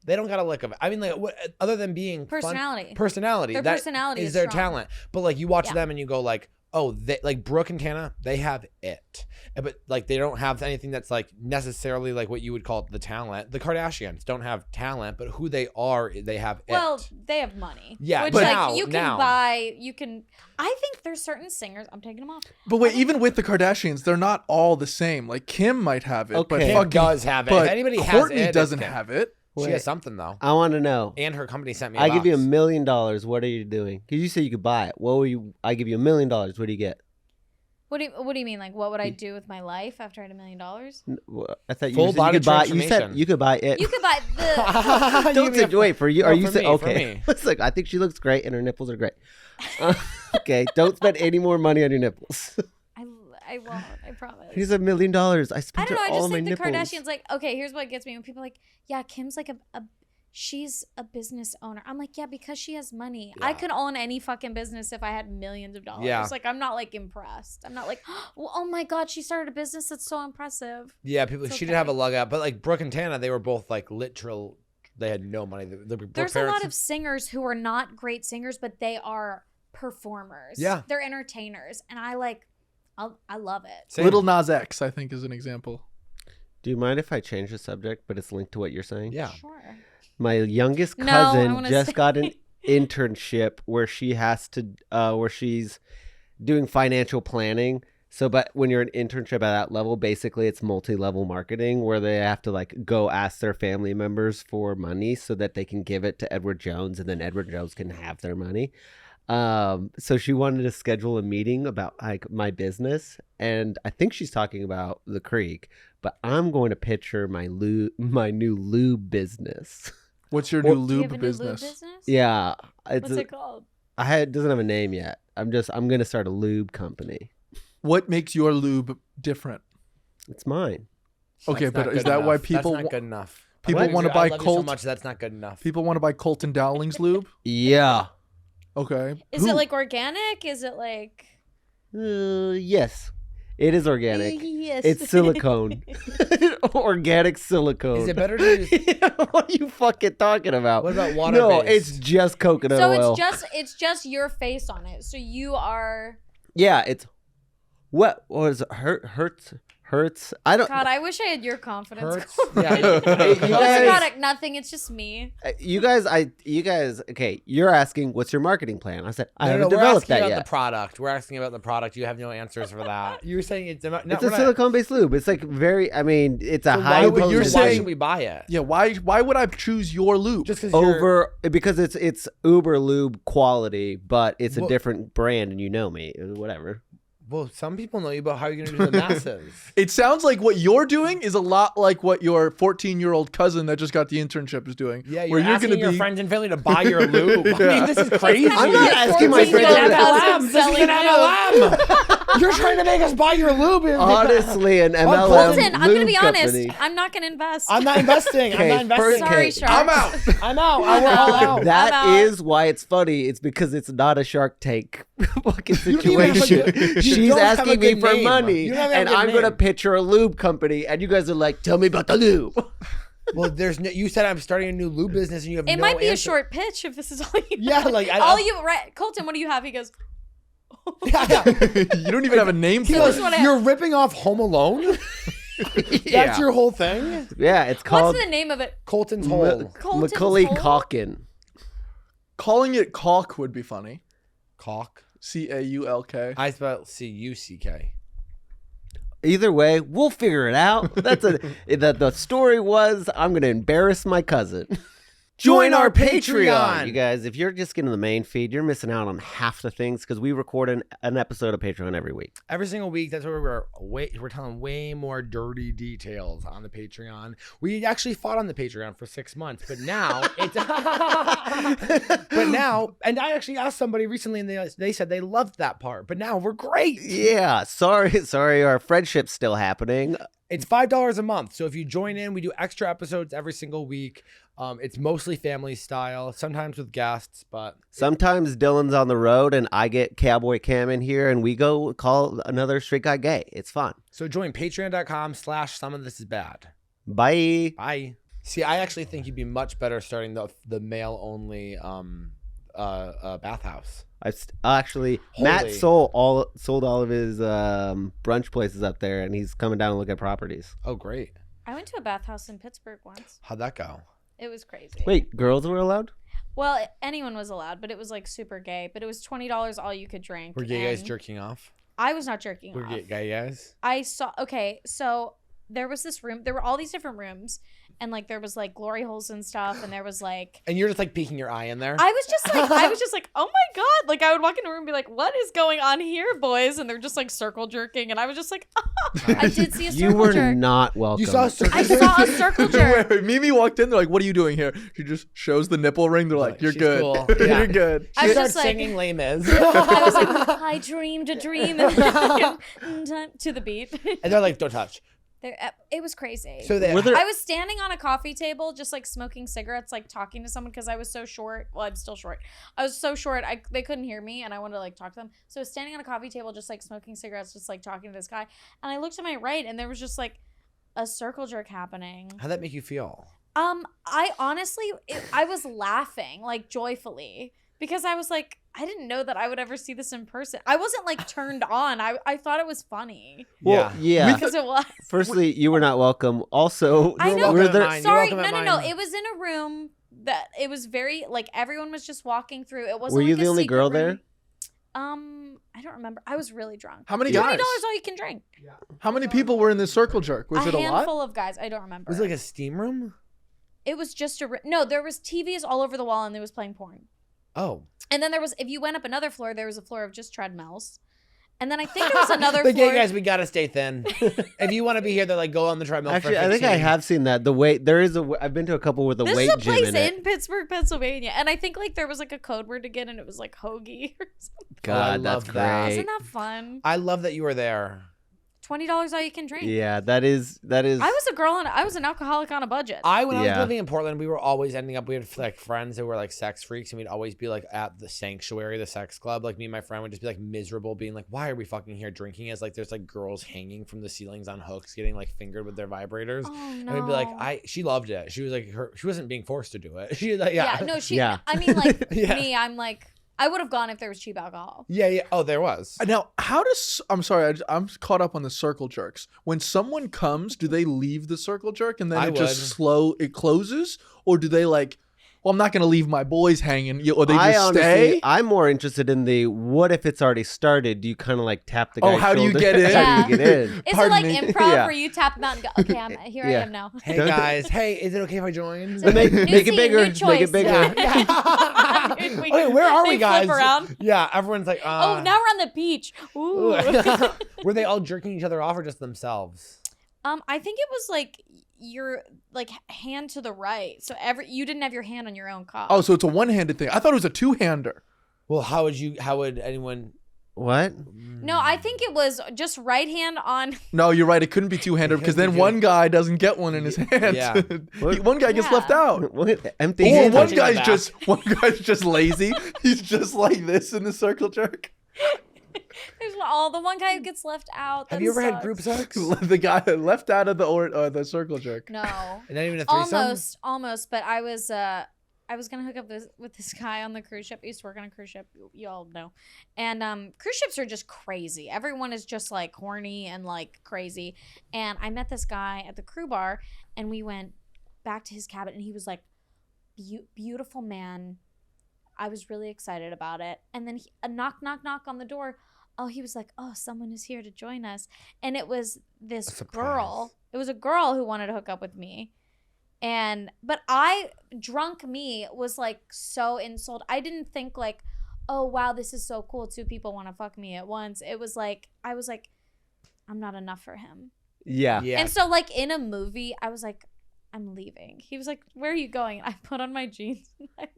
They don't got a lick of it. I mean, like, what, other than being Personality. personality. Their that personality is is their strong. talent. But like, you watch Yeah. them and you go like, oh, they like Brooke and Tana, they have it. But like, they don't have anything that's like necessarily like what you would call the talent. The Kardashians don't have talent, but who they are, they have Well, it. they have money. Yeah, which but like now- you can now. buy. You can. I think there's certain singers. I'm taking them off. But wait, even with the Kardashians, they're not all the same. Like Kim might have it, but Okay. Kim fucking does have it. But If anybody has Courtney it, it's doesn't Kim. have it. She Wait. has something though. I want to know. And her company sent me. I give you $1 box. million. What are you doing? Because you said you could buy it. What were you? I give you $1 million. What do you get? What do you mean? Like, what would I do with my life after I had $1 million? I thought you Full said you body could buy. You said transformation. you could buy it. You could buy the. Don't You say, wait for you. Are No, you for saying me, for okay? me. It's like I think she looks great and her nipples are great. Okay, don't spend any more money on your nipples. I won't. I promise. Here's $1 million. I I spent don't know. I all just of my think the nipples. Kardashians, like, okay, here's what gets me when people are like, yeah, Kim's like she's a business owner. I'm like, yeah, because she has money. I Yeah. could own any fucking business if I had millions of dollars. Yeah. Like, I'm not like impressed. I'm not like, oh my God, she started a business that's so impressive. Yeah, people. It's She did have a okay. lug out, but like Brooke and Tana, they were both like literal. They had no money. Brooke There's a lot parents- of singers who are not great singers, but they are performers. Yeah. They're entertainers. And I love it. Same. Little Nas X, I think, is an example. Do you mind if I change the subject, but it's linked to what you're saying? Yeah. Sure. My youngest No, I cousin wanna just say- got an internship where she has to, where she's doing financial planning. So, but when you're an internship at that level, basically it's multi-level marketing where they have to like go ask their family members for money so that they can give it to Edward Jones and then Edward Jones can have their money. So she wanted to schedule a meeting about like my business, and I think she's talking about the Creek, but I'm going to pitch her my new lube business. What's your Well, new Do you lube have a new business? lube business? Yeah, What's it called? it doesn't have a name yet. I'm going to start a lube company. What makes your lube different? It's mine. Okay, That's not but is good that why enough. people That's not good enough. people What? want to I buy love you so Colt? much. That's not good enough. People want to buy Colton Dowling's lube? Yeah. Okay. Is it like organic? Is it like? Yes, it is organic. Yes. It's silicone. Organic silicone. Is it better to use? What are you fucking talking about? What about water? No, it's just coconut So oil. it's just your face on it. So you are. Yeah, it's what was it? Hurts. I don't. God, I wish I had your confidence. Hurts. Yeah. You What's the guys- product? Nothing. It's just me. You guys. Okay. You're asking what's your marketing plan? I said I No, haven't we're developed asking that about yet. the product. We're asking about the product. You have no answers for that. You were saying it's not. It's a silicone-based lube. It's like very. I mean, it's a So high. would you're potency- why saying- should we buy it? Yeah. Why would I choose your lube? Just because because it's Uber lube quality, but it's a Well- different brand, and you know me, whatever. Well, some people know you, but how are you going to do the masses? It sounds like what you're doing is a lot like what your 14-year-old cousin that just got the internship is doing. Yeah, where you're asking gonna your friends and family to buy your lube. I mean, this is crazy. I'm not asking my This is friends an to- MLM. This is an MLM. You're trying to make us buy your lube. Honestly, an MLM Colton, I'm gonna lube be honest. company. I'm not gonna invest. I'm not investing. Okay, I'm not investing. Sorry, okay. Shark. I'm out. I'm out. We're all out. That I'm out. is why it's funny. It's because it's not a Shark Tank fucking You don't even have a situation. good- you She's don't have a asking me good for name. money, You don't have a and good I'm going to name. pitch her a lube company, and you guys are like, "Tell me about the lube." Well, there's no. You said I'm starting a new lube business, and you have It no might be a answer. short pitch if this is all you. Yeah, like all you. Right, Colton, what do you have? He goes. Yeah. You don't even have a name He for goes, it. what I- you're ripping off Home Alone. That's your whole thing. Yeah, it's called What's the name of it? Colton's Hole. Colton's Macaulay Hole? Calkin. Calling it caulk would be funny. Caulk. CAULK. I spell CUCK. Either way, we'll figure it out. That's the story was I'm going to embarrass my cousin. Join our Patreon. You guys, if you're just getting the main feed, you're missing out on half the things because we record an episode of Patreon every week. Every single week, that's where we're telling way more dirty details on the Patreon. We actually fought on the Patreon for 6 months, but now it's and I actually asked somebody recently, and they said they loved that part. But now we're great. Yeah, sorry, our friendship's still happening. It's $5 a month. So if you join in, we do extra episodes every single week. It's mostly family style, sometimes with guests, but Sometimes Dylan's on the road and I get Cowboy Cam in here and we go call another straight guy gay. It's fun. so join patreon.com/someofthisiSbad. Bye. Bye. See, I actually think you'd be much better starting the male only bathhouse. Actually, Matt Holy. sold all of his brunch places up there, and he's coming down and looking at properties. Oh, great. I went to a bathhouse in Pittsburgh once. How'd that go? It was crazy. Wait, girls were allowed? Well, anyone was allowed, but it was like super gay. But it was $20 all you could drink. Were gay guys and jerking off? I was not jerking Were off. gay guys? I saw. Okay, so there was this room. There were all these different rooms, and like there was like glory holes and stuff, and there was like. And you're just like peeking your eye in there? I was just like, oh my god! Like I would walk in a room and be like, what is going on here, boys? And they're just like circle jerking, and I was just like, I did see a circle You were jerk. not welcome. You saw a circle I saw a circle jerk. Wait, Mimi walked in. They're like, "What are you doing here?" She just shows the nipple ring. They're like, "You're She's good. cool. You're Yeah. good." I She was starts just like, singing Les Mis. I was like, I dreamed a dream to the beat. And they're like, don't touch. It was crazy. So they, Were there- I was standing on a coffee table, just like smoking cigarettes, like talking to someone because I was so short. Well, I'm still short. I was so short, they couldn't hear me, and I wanted to like talk to them. So I was standing on a coffee table, just like smoking cigarettes, just like talking to this guy. And I looked to my right, and there was just like a circle jerk happening. how'd that make you feel? I honestly, I was laughing like joyfully because I was like, I didn't know that I would ever see this in person. I wasn't like turned on. I thought it was funny Well, yeah. because it was. Firstly, you were not welcome. Also, I know. were welcome there? at mine. Sorry, You're no, welcome no, at no. mine. It was in a room that it was very like everyone was just walking through. It wasn't. Were you like the a only secret girl room. there? I don't remember. I was really drunk. How many $20 guys? all you can drink. How many people were in this circle jerk? Was it a lot? handful of guys. I don't remember. Was it like a steam room? It was just no. There was TVs all over the wall, and they was playing porn. Oh. And then there was, if you went up another floor, there was a floor of just treadmills. And then I think there was another The floor. gay guys, we gotta stay thin. If you want to be here, they're like, go on the treadmill. Actually, for I think I 15. have seen that. The weight there is a. I've been to a couple with a This weight is a gym place in it. Pittsburgh, Pennsylvania. And I think like there was like a code word again, and it was like hoagie or something. God, I that's love that. great. Isn't that fun? I love that you were there. $20 all you can drink. Yeah, that is. I was a girl and I was an alcoholic on a budget. When I was Yeah. living in Portland, we were always ending up. We had like friends who were like sex freaks, and we'd always be like at the sanctuary, the sex club. Like me and my friend would just be like miserable, being like, "Why are we fucking here drinking?" As like there's like girls hanging from the ceilings on hooks, getting like fingered with their vibrators. Oh no. And we'd be like, she loved it. She was like, she wasn't being forced to do it. She was like, yeah, No, she. Yeah. I mean, like Yeah. me, I'm like, I would have gone if there was cheap alcohol. yeah. Oh, there was. Now, how does I'm sorry, I'm caught up on the circle jerks. When someone comes, do they leave the circle jerk and then I it closes, or do they like? Well, I'm not gonna leave my boys hanging, or they just stay. I'm more interested in the what if it's already started? Do you kind of like tap the guy's how do you shoulder? get in? How do you get in? Is Pardon it like me. improv Yeah. where you tap them out and go, okay, I Yeah. am now. Hey guys, hey, is it okay if I join? So Make new it scene, bigger, new make choice. it bigger. Yeah. Dude, Okay, where are we, they guys? Flip around. Yeah, everyone's like, Oh, now we're on the beach. Ooh. Were they all jerking each other off or just themselves? I think it was like your like hand to the right, so you didn't have your hand on your own cock. Oh, so it's a one-handed thing. I thought it was a two-hander. Well, how would anyone? What? No, I think it was just right hand on. No, you're right. It couldn't be two-handed because then one guy doesn't get one in his hand. Yeah. One guy gets Yeah. left out. What? Empty Or hand? one touching the guy's back. just lazy. He's just like this in the circle jerk. There's the one guy who gets left out. Have that you ever had sucks. group sex? The guy left out of the circle jerk. No, And not even a threesome? almost. But I was gonna hook up with this guy on the cruise ship. I used to work on a cruise ship. You all know, and cruise ships are just crazy. Everyone is just like horny and like crazy. And I met this guy at the crew bar, and we went back to his cabin, and he was like, beautiful man. I was really excited about it. And then a knock on the door. Oh, he was like, oh, someone is here to join us. And it was this surprise. girl. It was a girl who wanted to hook up with me. But drunk me was like so insulted. I didn't think like, oh, wow, this is so cool. Two people want to fuck me at once. It was like, I was like, I'm not enough for him. Yeah. Yeah. And so like in a movie, I was like, I'm leaving. He was like, where are you going? I put on my jeans. And I left.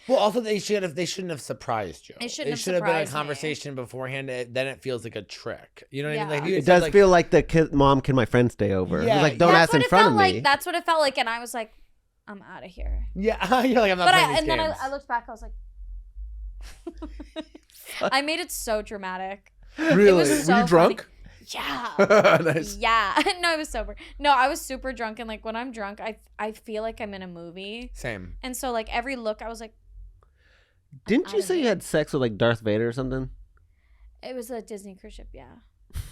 Well, also they shouldn't have surprised you. It shouldn't have should have been a surprised me. conversation beforehand. Then it feels like a trick. You know what I mean? Yeah. Like, if you It had said, does like, feel like the kid, mom, can my friend stay over? Yeah. It's like, don't That's ask in what it front felt of like. me. That's what it felt like. And I was like, I'm out of here. Yeah, you're like, I'm not But playing these then games. I looked back. I was like, I made it so dramatic. Really? was so Were you drunk? Yeah. Nice. Yeah. No, I was sober. No, I was super drunk. And like when I'm drunk, I feel like I'm in a movie. Same. And so like every look, I was like, Didn't you out say of you it. had sex with like Darth Vader or something? it was a Disney cruise ship. Yeah.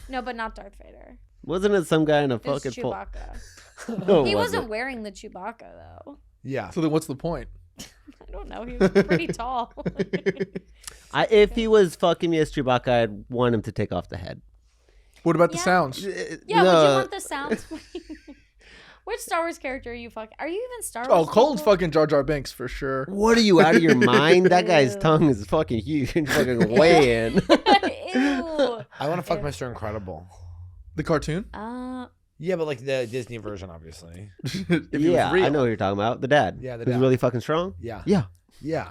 No, but not Darth Vader. Wasn't it some guy in a It was fucking Chewbacca. No, it He wasn't wasn't. wearing the Chewbacca though. Yeah. So then what's the point? I don't know. He was pretty tall. If he was fucking me as Chewbacca, I'd want him to take off the head. What about the Yeah. sounds? Yeah, would you No, want the sounds? Which Star Wars character are you fucking? Are you even Star Wars? Oh, Colton's people? fucking Jar Jar Binks for sure. What are you, out of your mind? That guy's Ew. tongue is fucking huge. Fucking way in. Ew. I want to fuck Ew. Mr. Incredible. The cartoon? Yeah, but like the Disney version, obviously. If it Yeah, was real. I know what you're talking about. The dad. Yeah, the Who's dad. really fucking strong. Yeah. Yeah. Yeah.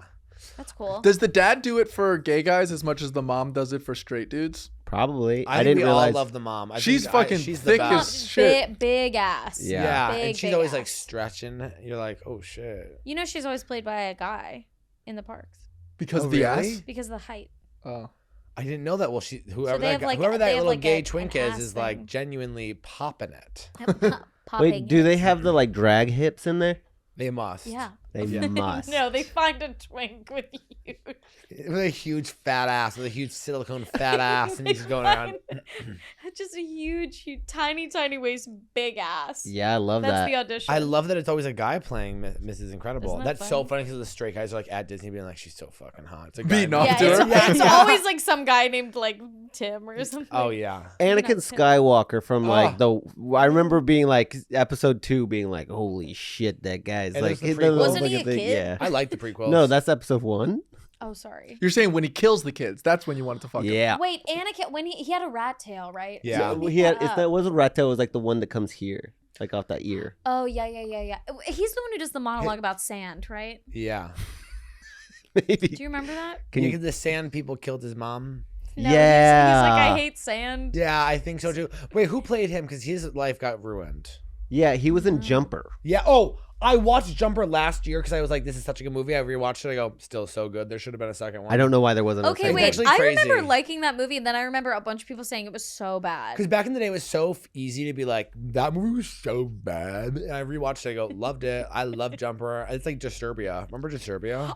That's cool. Does the dad do it for gay guys as much as the mom does it for straight dudes? Probably. I, I think didn't we all realize. love the mom. I She's think fucking she's thick the as best. shit. Big ass. Yeah. Yeah, Big, and she's big always like ass. stretching. You're like, oh shit. You know, she's always played by a guy in the parks Because Oh, of the really? ass? because of the height. Oh. I didn't know that. Well, whoever they that have, guy, like- whoever they that have, little like, gay an twink is ass like thing. genuinely popping it. Popping Wait, do they it. have the like drag hips in there? They must. Yeah. They must. No, they find a twink with you. With a huge fat ass, with a huge silicone fat ass, and he's just going around. Just a huge, tiny waist, big ass. Yeah, I love That's that. the audition. I love that it's always a guy playing Mrs. Incredible. Isn't that That's so funny? funny because the straight guys are like at Disney being like, she's so fucking hot. It's a Beating guy. off Yeah, to it's, her. it's Yeah. always like some guy named like Tim or something. Oh yeah. Anakin Tim. Skywalker from like Oh. I remember being like episode 2 being like, holy shit, that guy's And like it's the he prequel. doesn't look Wasn't he like a kid? Yeah. I like the prequels. No, that's episode 1. Oh, sorry. You're saying when he kills the kids, that's when you want it to fuck him. Yeah. Wait, Anakin, when he had a rat tail, right? Yeah. Somebody He had that if that up. wasn't Ratto, it was like the one that comes here, like off that ear. Oh, yeah. He's the one who does the monologue about sand, right? Yeah. Maybe. Do you remember that? Can you the sand people killed his mom? No, Yeah. he's like, I hate sand. Yeah, I think so too. Wait, who played him? Because his life got ruined. Yeah, he was in Jumper. Yeah. Oh, I watched Jumper last year because I was like, this is such a good movie. I rewatched it. I go, still so good. There should have been a second one. I don't know why there wasn't. Okay, a second. wait. actually I crazy. remember liking that movie, and then I remember a bunch of people saying it was so bad. Because back in the day, it was so easy to be like, that movie was so bad. And I rewatched it. I go, loved it. I love Jumper. It's like Disturbia. Remember Disturbia?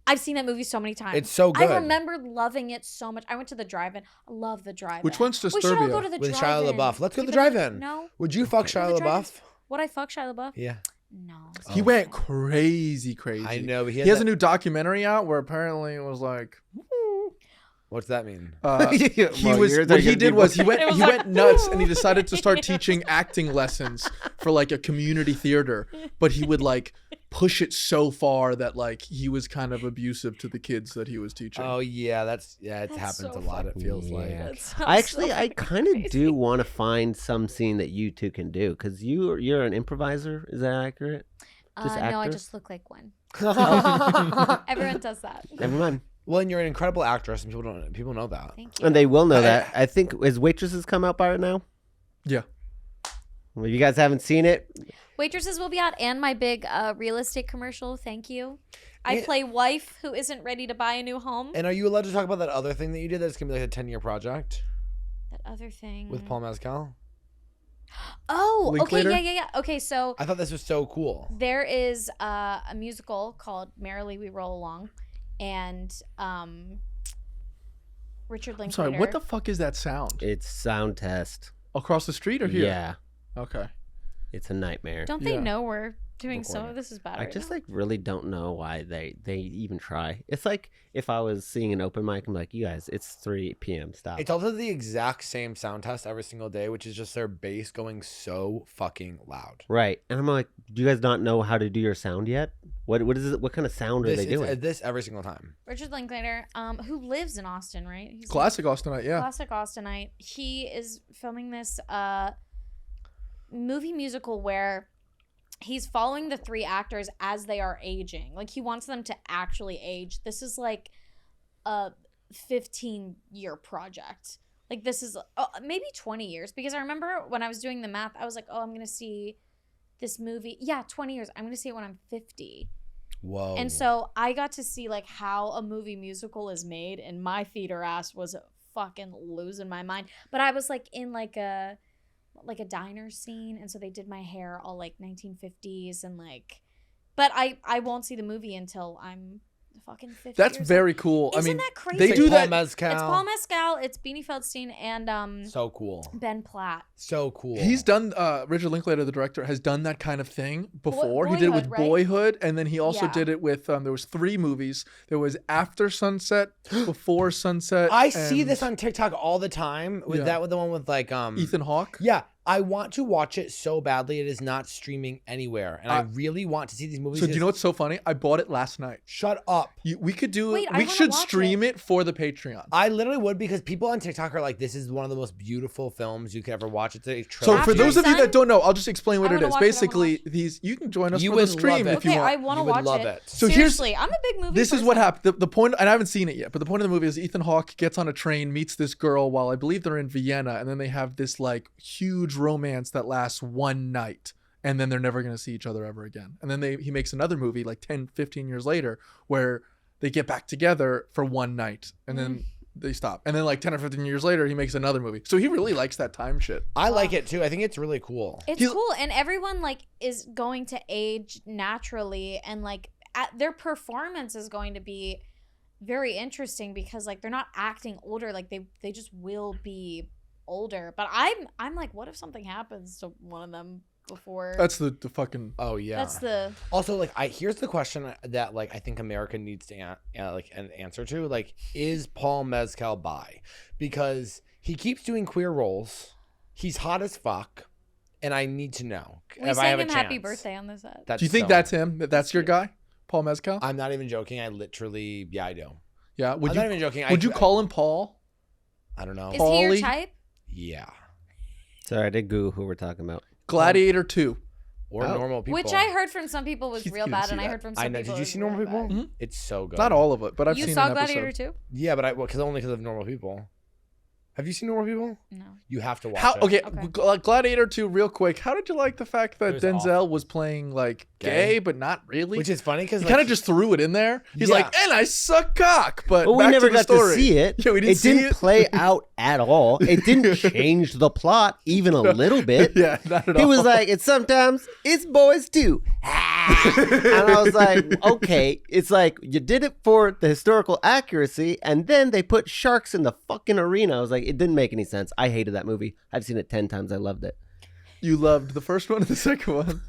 I've seen that movie so many times. It's so good. I remember loving it so much. I went to the drive-in. I love the drive-in. Which one's We should all go Disturbia? to the With drive-in. Shia LaBeouf. Let's go to the Even though- drive-in. No. Would you fuck The Shia drive-in- LaBeouf? Would I fuck Shia LaBeouf? Yeah. No. He Oh. went crazy. I know, but He has a new documentary out where apparently it was like, What's that mean? he was yours what are he gonna did be was he worse. went It was he like, went nuts and he "Ooh." decided to start teaching acting lessons for like a community theater, but he would like push it so far that like he was kind of abusive to the kids that he was teaching. Oh yeah, it That's happens so a lot. It feels like. Yeah. That sounds I actually, so I kind crazy. of do want to find some scene that you two can do because you're an improviser. Is that accurate? Just No, I actor? just look like one. Everyone does that. Never mind. Well, and you're an incredible actress, and people know that. Thank you. And they will know that. I think has Waitresses come out by now? Yeah. Well, you guys haven't seen it. Waitresses will be out, and my big real estate commercial. Thank you. I Yeah. play wife who isn't ready to buy a new home. And are you allowed to talk about that other thing that you did? That's gonna be like a 10-year project That other thing. with Paul Mescal. Oh, okay, Linklater? yeah. Okay, so I thought this was so cool. there is a musical called Merrily We Roll Along, and Richard I'm Linklater. sorry, what the fuck is that sound? It's sound test. Across the street or here? Yeah, Okay. it's a nightmare. Don't they Yeah. know we're doing Recording. so? This is bad. I right just now. like really don't know why they even try. It's like if I was seeing an open mic, I'm like, you guys, it's 3 p.m. Stop. It's also the exact same sound test every single day, which is just their bass going so fucking loud. Right, and I'm like, do you guys not know how to do your sound yet? What is it? What kind of sound are they doing? This every single time. Richard Linklater, who lives in Austin, right? He's Classic Austinite, yeah. Classic Austinite. He is filming this movie musical where he's following the 3 actors as they are aging. Like, he wants them to actually age. This is like a 15-year project. Like, this is maybe 20 years. Because I remember when I was doing the math, I was like, oh, I'm going to see this movie. Yeah, 20 years. I'm going to see it when I'm 50. Whoa. And so I got to see like how a movie musical is made, and my theater ass was fucking losing my mind. But I was like in like a diner scene, and so they did my hair all like 1950s and like, but I won't see the movie until I'm fucking 50. That's years very cool. old. I Isn't mean, that crazy? they It's do like Paul that. Mescal. It's Paul Mescal, it's Beanie Feldstein, and So cool. Ben Platt. So cool. He's done. Richard Linklater, the director, has done that kind of thing before. He did it with Boyhood, right? Boyhood, and then he also Yeah. did it with. There was 3 movies. There was After Sunset, Before Sunset. I see and this on TikTok all the time. With Yeah. that, with the one with like Ethan Hawke. Yeah, I want to watch it so badly. It is not streaming anywhere, and I really want to see these movies. So do you know what's so funny? I bought it last night. Shut up. We could do. Wait, I we wanna should watch stream it for the Patreon. I literally would, because people on TikTok are like, "This is one of the most beautiful films you could ever watch." It's a So trilogy. for those of you Sun? that don't know, I'll just explain what I it wanna is. watch it, I wanna Basically, watch these you can join us You for the would stream love if you Okay, want. I want to You would watch love it. it. So Seriously, I'm a big movie. This is what person. happened. The point, and I haven't seen it yet, but the point of the movie is Ethan Hawke gets on a train, meets this girl while I believe they're in Vienna, and then they have this like huge romance that lasts one night, and then they're never going to see each other ever again. And then he makes another movie like 10, 15 years later where they get back together for one night, and then they stop. And then like 10 or 15 years later, he makes another movie. So he really likes that time shit. I like it too. I think it's really cool. It's cool, and everyone like is going to age naturally, and like their performance is going to be very interesting because like they're not acting older, like they just will be older. But I'm like, what if something happens to one of them before? That's the fucking. Oh yeah. That's the Also, like, here's the question that like I think America needs to like an answer to. Like, is Paul Mescal bi? Because he keeps doing queer roles. He's hot as fuck, and I need to know we if I have sang a him happy chance. birthday on this set. That's Do you think so- that's him? That's your guy, Paul Mescal? I'm not even joking. I literally, yeah, I do. Yeah. Would I'm you? not even joking. Would you call him Paul? I don't know. Is he your Pauly? type? Yeah. Sorry, I did Google who we're talking about. Gladiator 2. or Oh. Normal People. Which I heard from some people was Keith real didn't bad, see and I that. heard from some I know. people. Did it you was see Normal really People? bad. It's so good. Not all of it, but I've You seen saw an Gladiator episode. too? Yeah, but only because of Normal People. Have you seen Normal People? No. You have to watch How it. okay, Okay. Gladiator 2 real quick. How did you like the fact that It was Denzel awful. was playing like gay but not really? Which is funny because he kind of just threw it in there. He's Yeah. like, "And I suck cock." But But we back never to the got story. to see it. Yeah, we didn't it see didn't it. play out at all. It didn't change the plot even a little bit. Yeah, not at all. He was like, "It's sometimes it's boys too," and I was like, "Okay." It's like you did it for the historical accuracy, and then they put sharks in the fucking arena. I was like, it didn't make any sense. I hated that movie. I've seen it 10 times. I loved it. You loved the first one or the second one?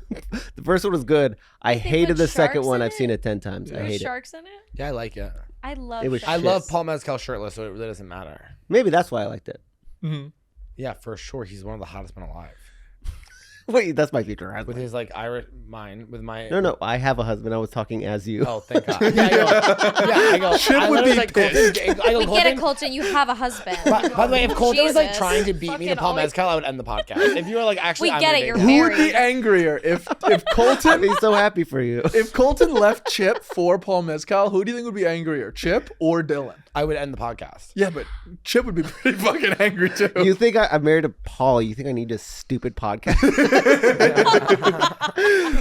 The first one was good. I They hated put the second sharks one. in I've seen it? it 10 times. I There's hate it. sharks in it. Yeah, I like it. I love. It was sharks. I shit. love Paul Mescal shirtless, so it really doesn't matter. Maybe that's why I liked it. Mm-hmm. Yeah, for sure. He's one of the hottest men alive. Wait, that's my future With husband. his like Irish mine, with my No, I have a husband. I was talking as you. Oh, thank God. Yeah, I go. Chip I would literally be like, Colton, I go, We get Colton. it, Colton. You have a husband. By the way, if Colton was like Jesus. trying to beat me to Fucking Paul always- Mescal, I would end the podcast. If you were like, actually, We I'm get gonna it, date you're him. Who would married. be angrier if I'd Colton be so happy for you. if Colton left Chip for Paul Mescal? Who do you think would be angrier, Chip or Dylan? I would end the podcast. Yeah, but Chip would be pretty fucking angry too. You think I'm married to Paul? You think I need this stupid podcast?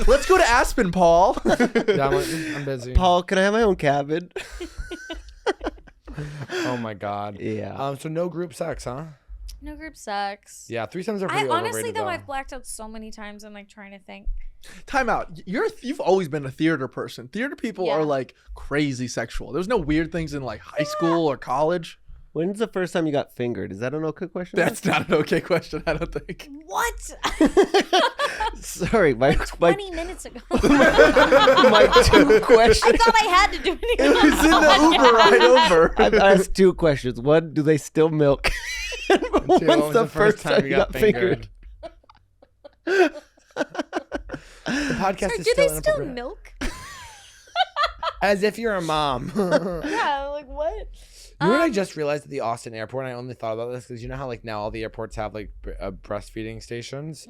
Let's go to Aspen, Paul. Yeah, I'm busy. Paul, can I have my own cabin? Oh my God. Yeah. So no group sex, huh? No group sex. Yeah, threesomes are I pretty honestly overrated, though I've blacked out so many times. I'm like trying to think. Time out. You've always been a theater person. Theater people Yeah. are like crazy sexual. There's no weird things in like high school or college. When's the first time you got fingered? Is that an okay question? That's not an okay question, I don't think. What? Sorry, my 20 minutes ago. my two I questions. thought I had to do it. It was in the Uber ride over. I've asked two questions. One, do they still milk? And Two, when when's was the first time you got fingered? The podcast Sorry, is do they still still inappropriate. milk? As if you're a mom. Yeah, like what? You know what I just realized at the Austin airport, and I only thought about this because you know how like now all the airports have like breastfeeding stations,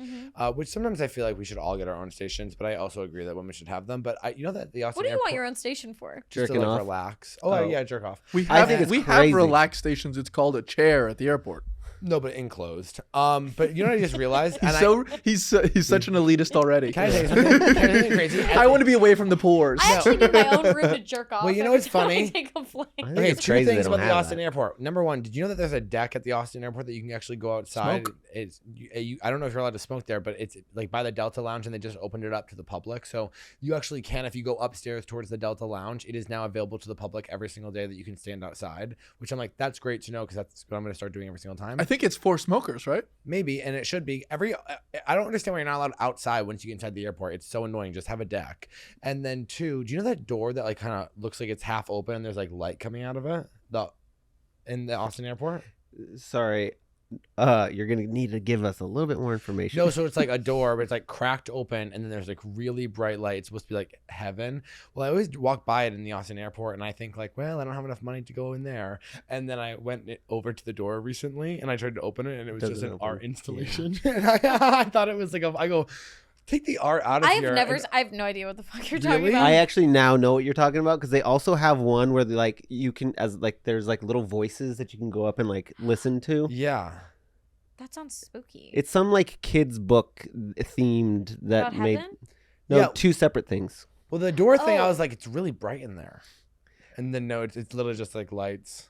which sometimes I feel like we should all get our own stations, but I also agree that women should have them. But you know that the Austin What do you airport, want your own station for? just to Jerking like off? relax. Oh, Oh. yeah, jerk off. We I have, think it's we crazy. have relax stations. It's called a chair at the airport. No, but enclosed. But you know what I just realized? He's such an elitist already. Can I tell you something? Can I tell you something crazy? I want to be away from the poors. I actually need my own room to jerk off. Well, you know every what's time I funny? take a flight. I think Okay, it's two crazy they things don't about the have Austin that. airport. Number one, did you know that there's a deck at the Austin airport that you can actually go outside? Smoke? I don't know if you're allowed to smoke there, but it's like by the Delta Lounge, and they just opened it up to the public. So you actually can, if you go upstairs towards the Delta Lounge, it is now available to the public every single day that you can stand outside. Which I'm like, that's great to know because that's what I'm going to start doing every single time. I think it's for smokers, right? Maybe, and it should be I don't understand why you're not allowed outside once you get inside the airport. It's so annoying. Just have a deck. And then two, do you know that door that like kind of looks like it's half open and there's like light coming out of it? In the Austin airport? Sorry. You're gonna need to give us a little bit more information. No, so it's like a door, but it's like cracked open, and then there's like really bright light. It's supposed to be like heaven. Well, I always walk by it in the Austin airport, and I think like, well, I don't have enough money to go in there. And then I went over to the door recently, and I tried to open it, and it was just Doesn't an open. art installation. And I thought it was like I go, take the art out of I here. have never. and- I have no idea what the fuck you're talking Really? about. I actually now know what you're talking about because they also have one where like you can there's like little voices that you can go up and like listen to. Yeah. That sounds spooky. It's some like kids book themed that About made heaven? no Yeah. two separate things. Well, the door thing, I Oh. was like, it's really bright in there. And then no, it's literally just like lights.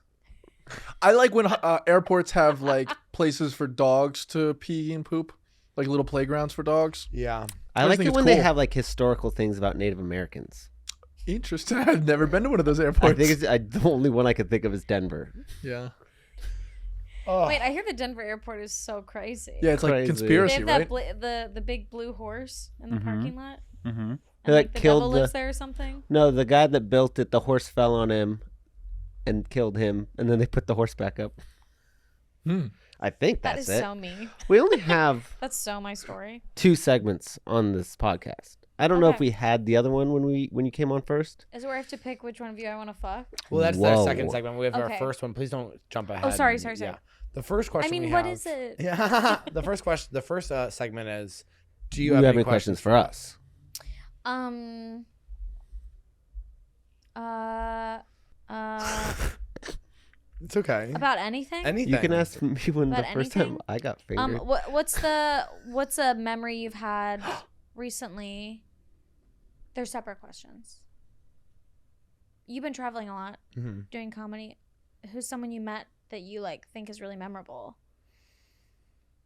I like when airports have like places for dogs to pee and poop, like little playgrounds for dogs. Yeah. I just like think it it's when they cool. have like historical things about Native Americans. Interesting. I've never been to one of those airports. I think it's the only one I could think of is Denver. yeah. Oh. Wait, I hear the Denver airport is so crazy. Yeah, it's like Crazy. They conspiracy, have that right? the big blue horse in the Mhm. parking lot. Mm-hmm. And They, like, the killed devil the- lives there or something. No, the guy that built it, the horse fell on him and killed him, and then they put the horse back up. Hmm. I think That that's is it. so me. We only have That's so my story. 2 segments on this podcast. I don't know if Okay. we had the other one when you came on first. Is it where I have to pick which one of you I want to fuck? Well, that's Whoa. the second segment. We have our Okay. first one. Please don't jump ahead. Oh, sorry. Yeah. The first question. I mean, we what have- is it? Yeah. The first question. The first segment is Do you have any questions for us? It's okay. About anything? Anything. You can ask me when About the first time anything? I got fingered. What's a memory you've had recently? They're separate questions. You've been traveling a lot, doing comedy. Who's someone you met that you like think is really memorable?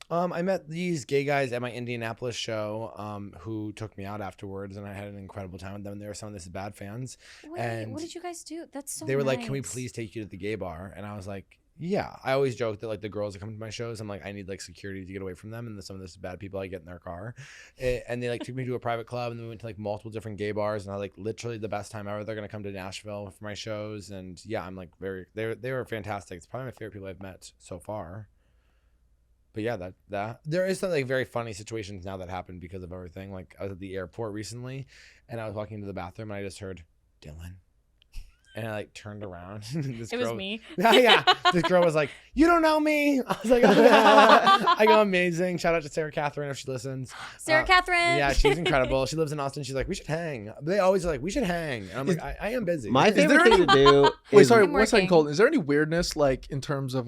I met these gay guys at my Indianapolis show who took me out afterwards, and I had an incredible time with them. They were some of This Is Bad fans. Wait, And what did you guys do? That's so they were like, can we nice. please take you to the gay bar? And I was like, yeah. I always joke that like the girls that come to my shows, I'm like, I need like security to get away from them. And some of This Is Bad people, I get in their car. And they like took me to a private club, and then we went to like multiple different gay bars, and I was like literally the best time ever. They're going to come to Nashville for my shows. And yeah, I'm like they were fantastic. It's probably my favorite people I've met so far. But yeah, that there is some like very funny situations now that happened because of everything. Like I was at the airport recently, and I was walking into the bathroom, and I just heard Dylan, and I like turned around. This It girl, was me. yeah, this girl was like, "You don't know me." I was like, oh, yeah. I go, amazing. Shout out to Sarah Catherine if she listens. Sarah Catherine. Yeah, she's incredible. She lives in Austin. She's like, we should hang. They always are like, we should hang. And I'm like, I am busy. My there favorite thing to do Wait, is sorry, I'm one second, working. Colton. Is there any weirdness like in terms of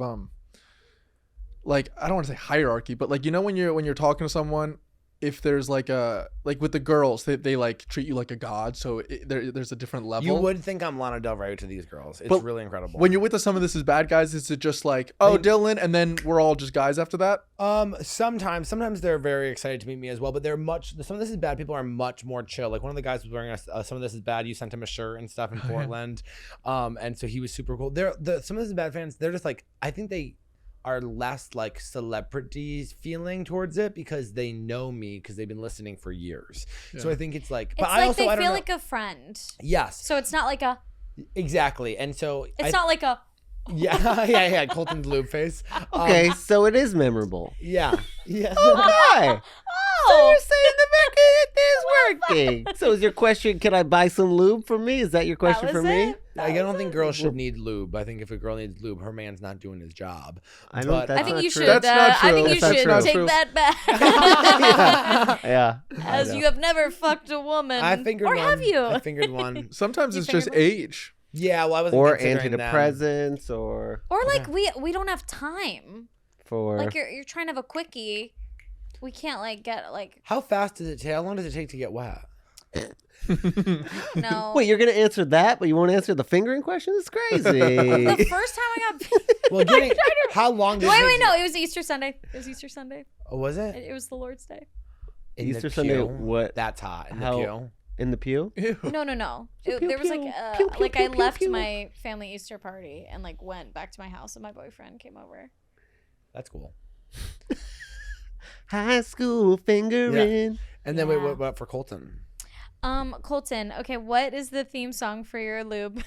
like I don't want to say hierarchy, but like when you're talking to someone, if there's like with the girls, they like treat you like a god, so there's a different level. You would think I'm Lana Del Rey to these girls. It's But really incredible. When you're with some of This Is Bad guys, is it just like, oh, Dylan, and then we're all just guys after that? Sometimes they're very excited to meet me as well, but some of This Is Bad people are much more chill. Like one of the guys was wearing some of This Is Bad. You sent him a shirt and stuff in Portland, and so he was super cool. Some of This Is Bad fans. They're just like, I think they are less like celebrities feeling towards it because they know me because they've been listening for years. Yeah. So I think it's like, It's but like I also they I don't feel know. like a friend. Yes, So it's not like a. exactly. And so It's not like a. yeah. Colton's lube face. okay, so it is memorable. Yeah. Okay. So Oh. you're saying the mechanism is working. So is your question, can I buy some lube for me? Is that your question was for me? it. I don't think girls should need lube. I think if a girl needs lube, her man's not doing his job. I don't. But- That's I think not you true. should. That's not I think true. you That's should not take true. that back. Yeah. I As know. you have never fucked a woman. I fingered or one. have you? I fingered one. Sometimes You it's just fingered age. Yeah, well, I wasn't Or considering them. antidepressants, or Or like we don't have time. for Like you're trying to have a quickie. We can't like get like How fast does it take? How long does it take to get wet? no. Wait, you're gonna answer that, but you won't answer the fingering question? It's crazy. The first time I got. Well, how long did it Wait, take? no, it was Easter Sunday. It was Easter Sunday. Oh, was it? It was the Lord's Day. In the Easter Sunday, pew? what? That's hot. In How- the pew. In the pew? Ew. No. Pew, There was like pew, pew, pew, like I pew, pew, left pew. my family Easter party and like went back to my house and my boyfriend came over. That's cool. High school fingering. And then Yeah. wait, what for Colton? Colton, okay, what is the theme song for your lube?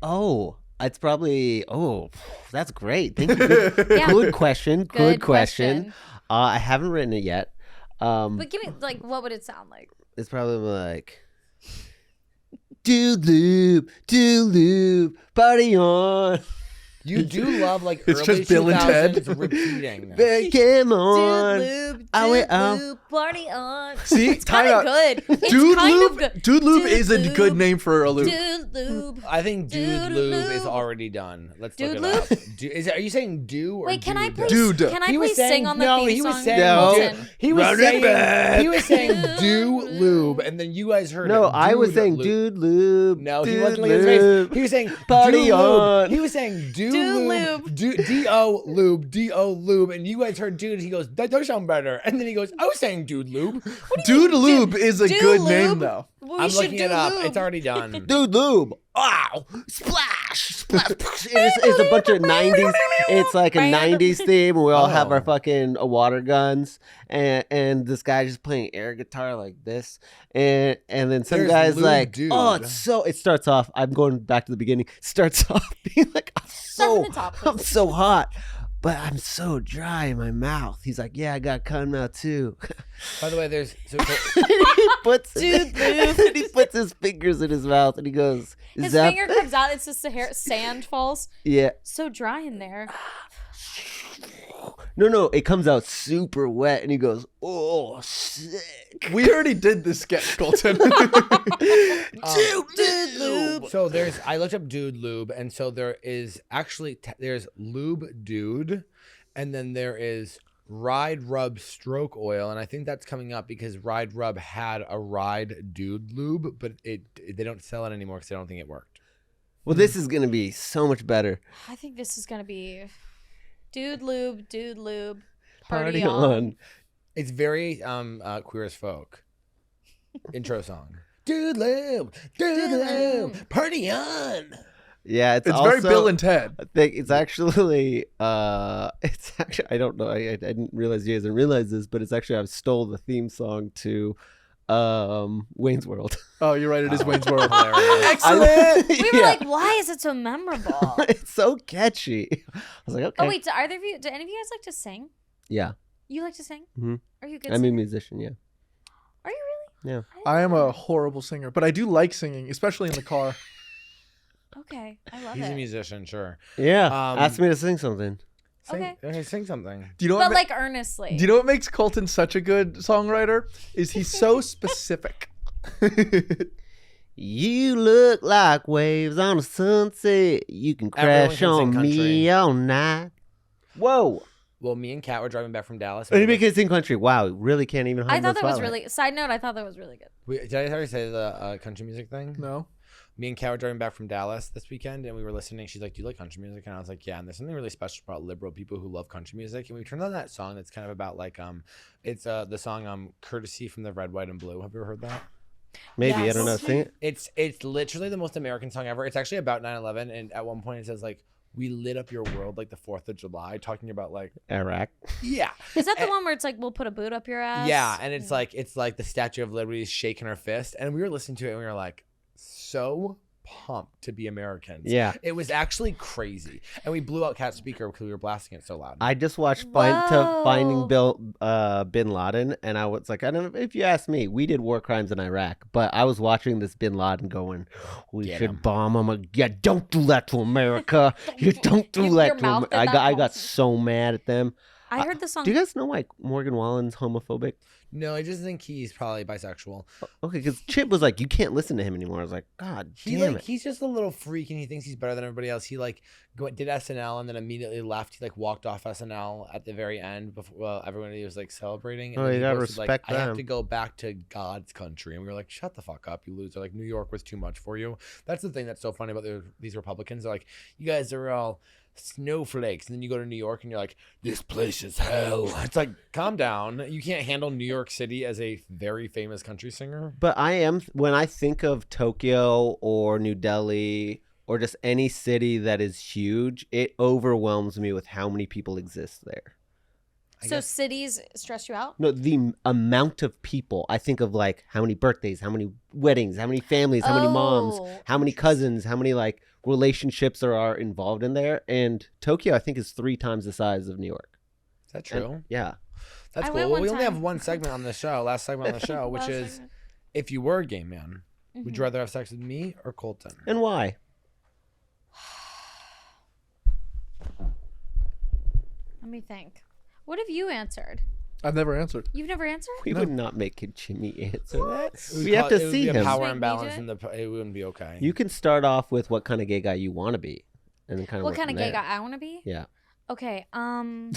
Oh, it's probably. Oh, that's great. Thank you. Good, Yeah. good question. Good, Good question. question. I haven't written it yet. But give me like what would it sound like? It's probably like. Do lube, party on. You do love like It's early just Bill and Ted. 2000s repeating. Come on. Lube, Oh, wait, oh. lube, party on. See, It's kind of good. It's Dude kind Lube, of good. Dude Lube Dude is a Lube. good name for a lube. Dude lube. I think Dude Dude Lube is Lube. already done. Let's Dude look it up. Are you saying do or Wait, can I dude? please? Dude. Can I He was please saying sing on the no. theme He was song? saying No. Colton? He was Run it saying back. he was saying do lube, and then you guys heard No, it. I was Dude saying lube. dude lube. No, he dude wasn't looking at his face. lube. He was saying Party do on. lube. He was saying do Do lube, lube. D-O lube, D-O lube, and you guys heard dude. He goes, that does sound better. And then he goes, I was saying dude lube. Dude Lube is a Dude good Lube? name though. We I'm should looking do it up. lube. It's already done. Dude lube. Wow. Splash. Splash. It's a bunch of 90s. It's like a 90s theme. We all have our fucking water guns. And this guy just playing air guitar like this. And then some There's guy's Lube like, Dude. oh, it starts off. I'm going back to the beginning. Starts off being like, Start from the top, I'm please. so hot. But I'm so dry in my mouth. He's like, yeah, I got cum out too. By the way, there's so he puts Dude, and he puts his fingers in his mouth and he goes, "Is His that finger comes out. It's just the hair. Sand falls. yeah?" So dry in there. No, it comes out super wet, and he goes, "Oh, sick." We already did this sketch, Colton. Dude lube. So I looked up dude lube, and so there is actually there's lube dude, and then there is Ride Rub stroke oil, and I think that's coming up because Ride Rub had a Ride dude lube, but they don't sell it anymore because they don't think it worked. Well, this is gonna be so much better. I think this is gonna be dude lube, Party on. It's very Queer as Folk intro song. Dude lube, party on. Yeah, it's It's also, very Bill and Ted. I think it's actually I don't know. I didn't realize you guys didn't realize this, but it's actually I stole the theme song to Wayne's World. Oh, you're right. It is Wayne's World. Excellent. We were like, why is it so memorable? It's so catchy. I was like, okay. Oh wait, do any of you guys like to sing? Yeah. You like to sing? Mhm. Are you a good? I'm a singer? musician, yeah. Are you really? Yeah. I am a horrible singer, but I do like singing, especially in the car. Okay, I love He's it. a musician, sure. Yeah. Um, Ask me to sing something. Sing something. Do you know But what? like earnestly. Do you know what makes Colton such a good songwriter? Is he's so specific. You look like waves on a sunset. You can Everyone crash can sing on me country. all night. Whoa. Well, me and Kat were driving back from Dallas. Anybody can sing country. Wow, really can't even hide I thought the that was spotlight. really. Side note, I thought that was really good. Did I already say the country music thing? No. Me and Kat were driving back from Dallas this weekend, and we were listening. She's like, "Do you like country music?" And I was like, "Yeah." And there's something really special about liberal people who love country music. And we turned on that song that's kind of about like it's the song "Courtesy" from the Red, White, and Blue. Have you ever heard that? Maybe, I Yes. don't know. Sing it. It's literally the most American song ever. It's actually about 9/11, and at one point it says like, "We lit up your world like the 4th of July," talking about like, Iraq. yeah, Is that the one where it's like we'll put a boot up your ass? yeah, and it's like the Statue of Liberty is shaking her fist, and we were listening to it, and we were like, so pumped to be Americans. Yeah. It was actually crazy, and we blew out Kat's speaker because we were blasting it so loud. I just watched Whoa. Finding Bin Laden, and I was like, I don't know if you ask me, we did war crimes in Iraq, but I was watching this Bin Laden going, we Get should 'em. bomb him. Yeah, don't do that to America. You don't do Keep that your to mouth America. in that I got mouth. so mad at them. I heard the song. Do you guys know why Morgan Wallen's homophobic? No, I just think he's probably bisexual. Okay, because Chip was like, you can't listen to him anymore. I was like, God damn it. He's just a little freak, and he thinks he's better than everybody else. He like did SNL and then immediately left. He like walked off SNL at the very end before everybody was like celebrating. And Oh, then you he gotta posted, respect I have them. to go back to God's country, and we were like, shut the fuck up, you loser! Like New York was too much for you. That's the thing that's so funny about these Republicans. They're like, you guys are all snowflakes, and then you go to New York and you're like, this place is hell. It's like, calm down. You can't handle New York City as a very famous country singer. But when I think of Tokyo or New Delhi or just any city that is huge, it overwhelms me with how many people exist there. So cities stress you out? No, the amount of people. I think of like how many birthdays, how many weddings, how many families, how many moms, Oh, how many cousins, how many like relationships there are involved in there. And Tokyo, I think, is 3 times the size of New York. Is that And- true? yeah. That's I cool. went Well, one we only time. have one segment on the show, last segment on the show, which Last is segment. if you were a gay man, would Mhm. you rather have sex with me or Colton? And why? Let me think. What have you answered? I've never answered. You've never answered? We would not make Jimmy answer that. It would We have call- to it would see be a him. power Make me imbalance, do and it wouldn't be okay. You can start off with what kind of gay guy you want to be, and then kind of What work kind of from gay there. guy I want to be? Yeah. Okay. I wanna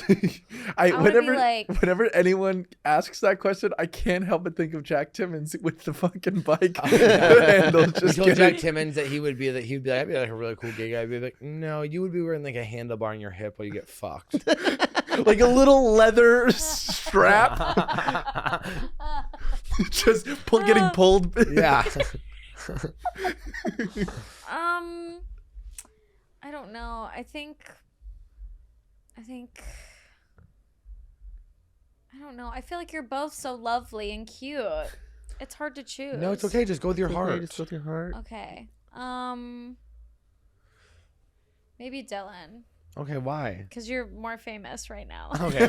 be whenever like- whenever anyone asks that question, I can't help but think of Jack Timmons with the fucking bike handles. We Just told Jack kidding. Timmons that he'd be like, I'd be like a really cool gay guy. I'd be like, no, you would be wearing like a handlebar on your hip while you get fucked. Like a little leather strap, just getting pulled. Yeah. I don't know. I don't know. I feel like you're both so lovely and cute. It's hard to choose. No, it's okay. Just go with your Okay, heart. just with your heart. Okay. Maybe Dylan. Okay, why? Because you're more famous right now. Okay.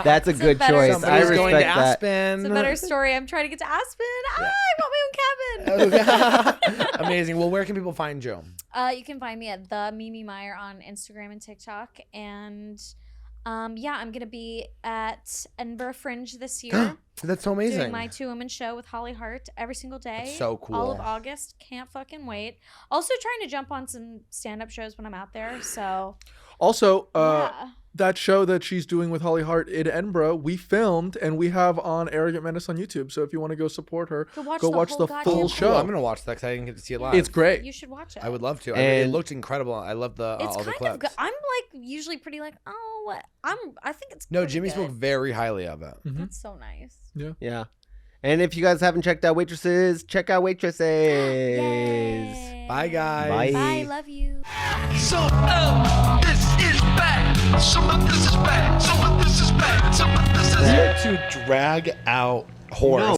That's a It's a good better choice. story. I Somebody's going to respect that. Aspen. It's a better story. I'm trying to get to Aspen. I want my own cabin. Amazing. Well, where can people find you? You can find me at the Mimi Meier on Instagram and TikTok. And yeah, I'm gonna be at Edinburgh Fringe this year. That's so amazing. Doing my 2-woman show with Holly Hart every single day. That's so cool. All of August. Can't fucking wait. Also trying to jump on some stand-up shows when I'm out there. So Also, yeah. that show that she's doing with Holly Hart in Edinburgh, we filmed and we have on Arrogant Menace on YouTube. So if you want to go support her, Go watch go the watch whole the goddamn full thing. show. Cool. I'm gonna watch that because I didn't get to see it live. It's great. You should watch it. I would love to. And- It looked incredible. I love the It's all the kind clips. of good. I'm like usually pretty like, oh, what? I think it's No, pretty Jimmy good. spoke very highly of it. That's so nice. Yeah. And if you guys haven't checked out Waitresses, check out Waitresses. Yay. Bye, guys. Bye. Bye. Love you. So, this is bad. Some of this is bad. Some of this is bad. Some of this is To drag out horse.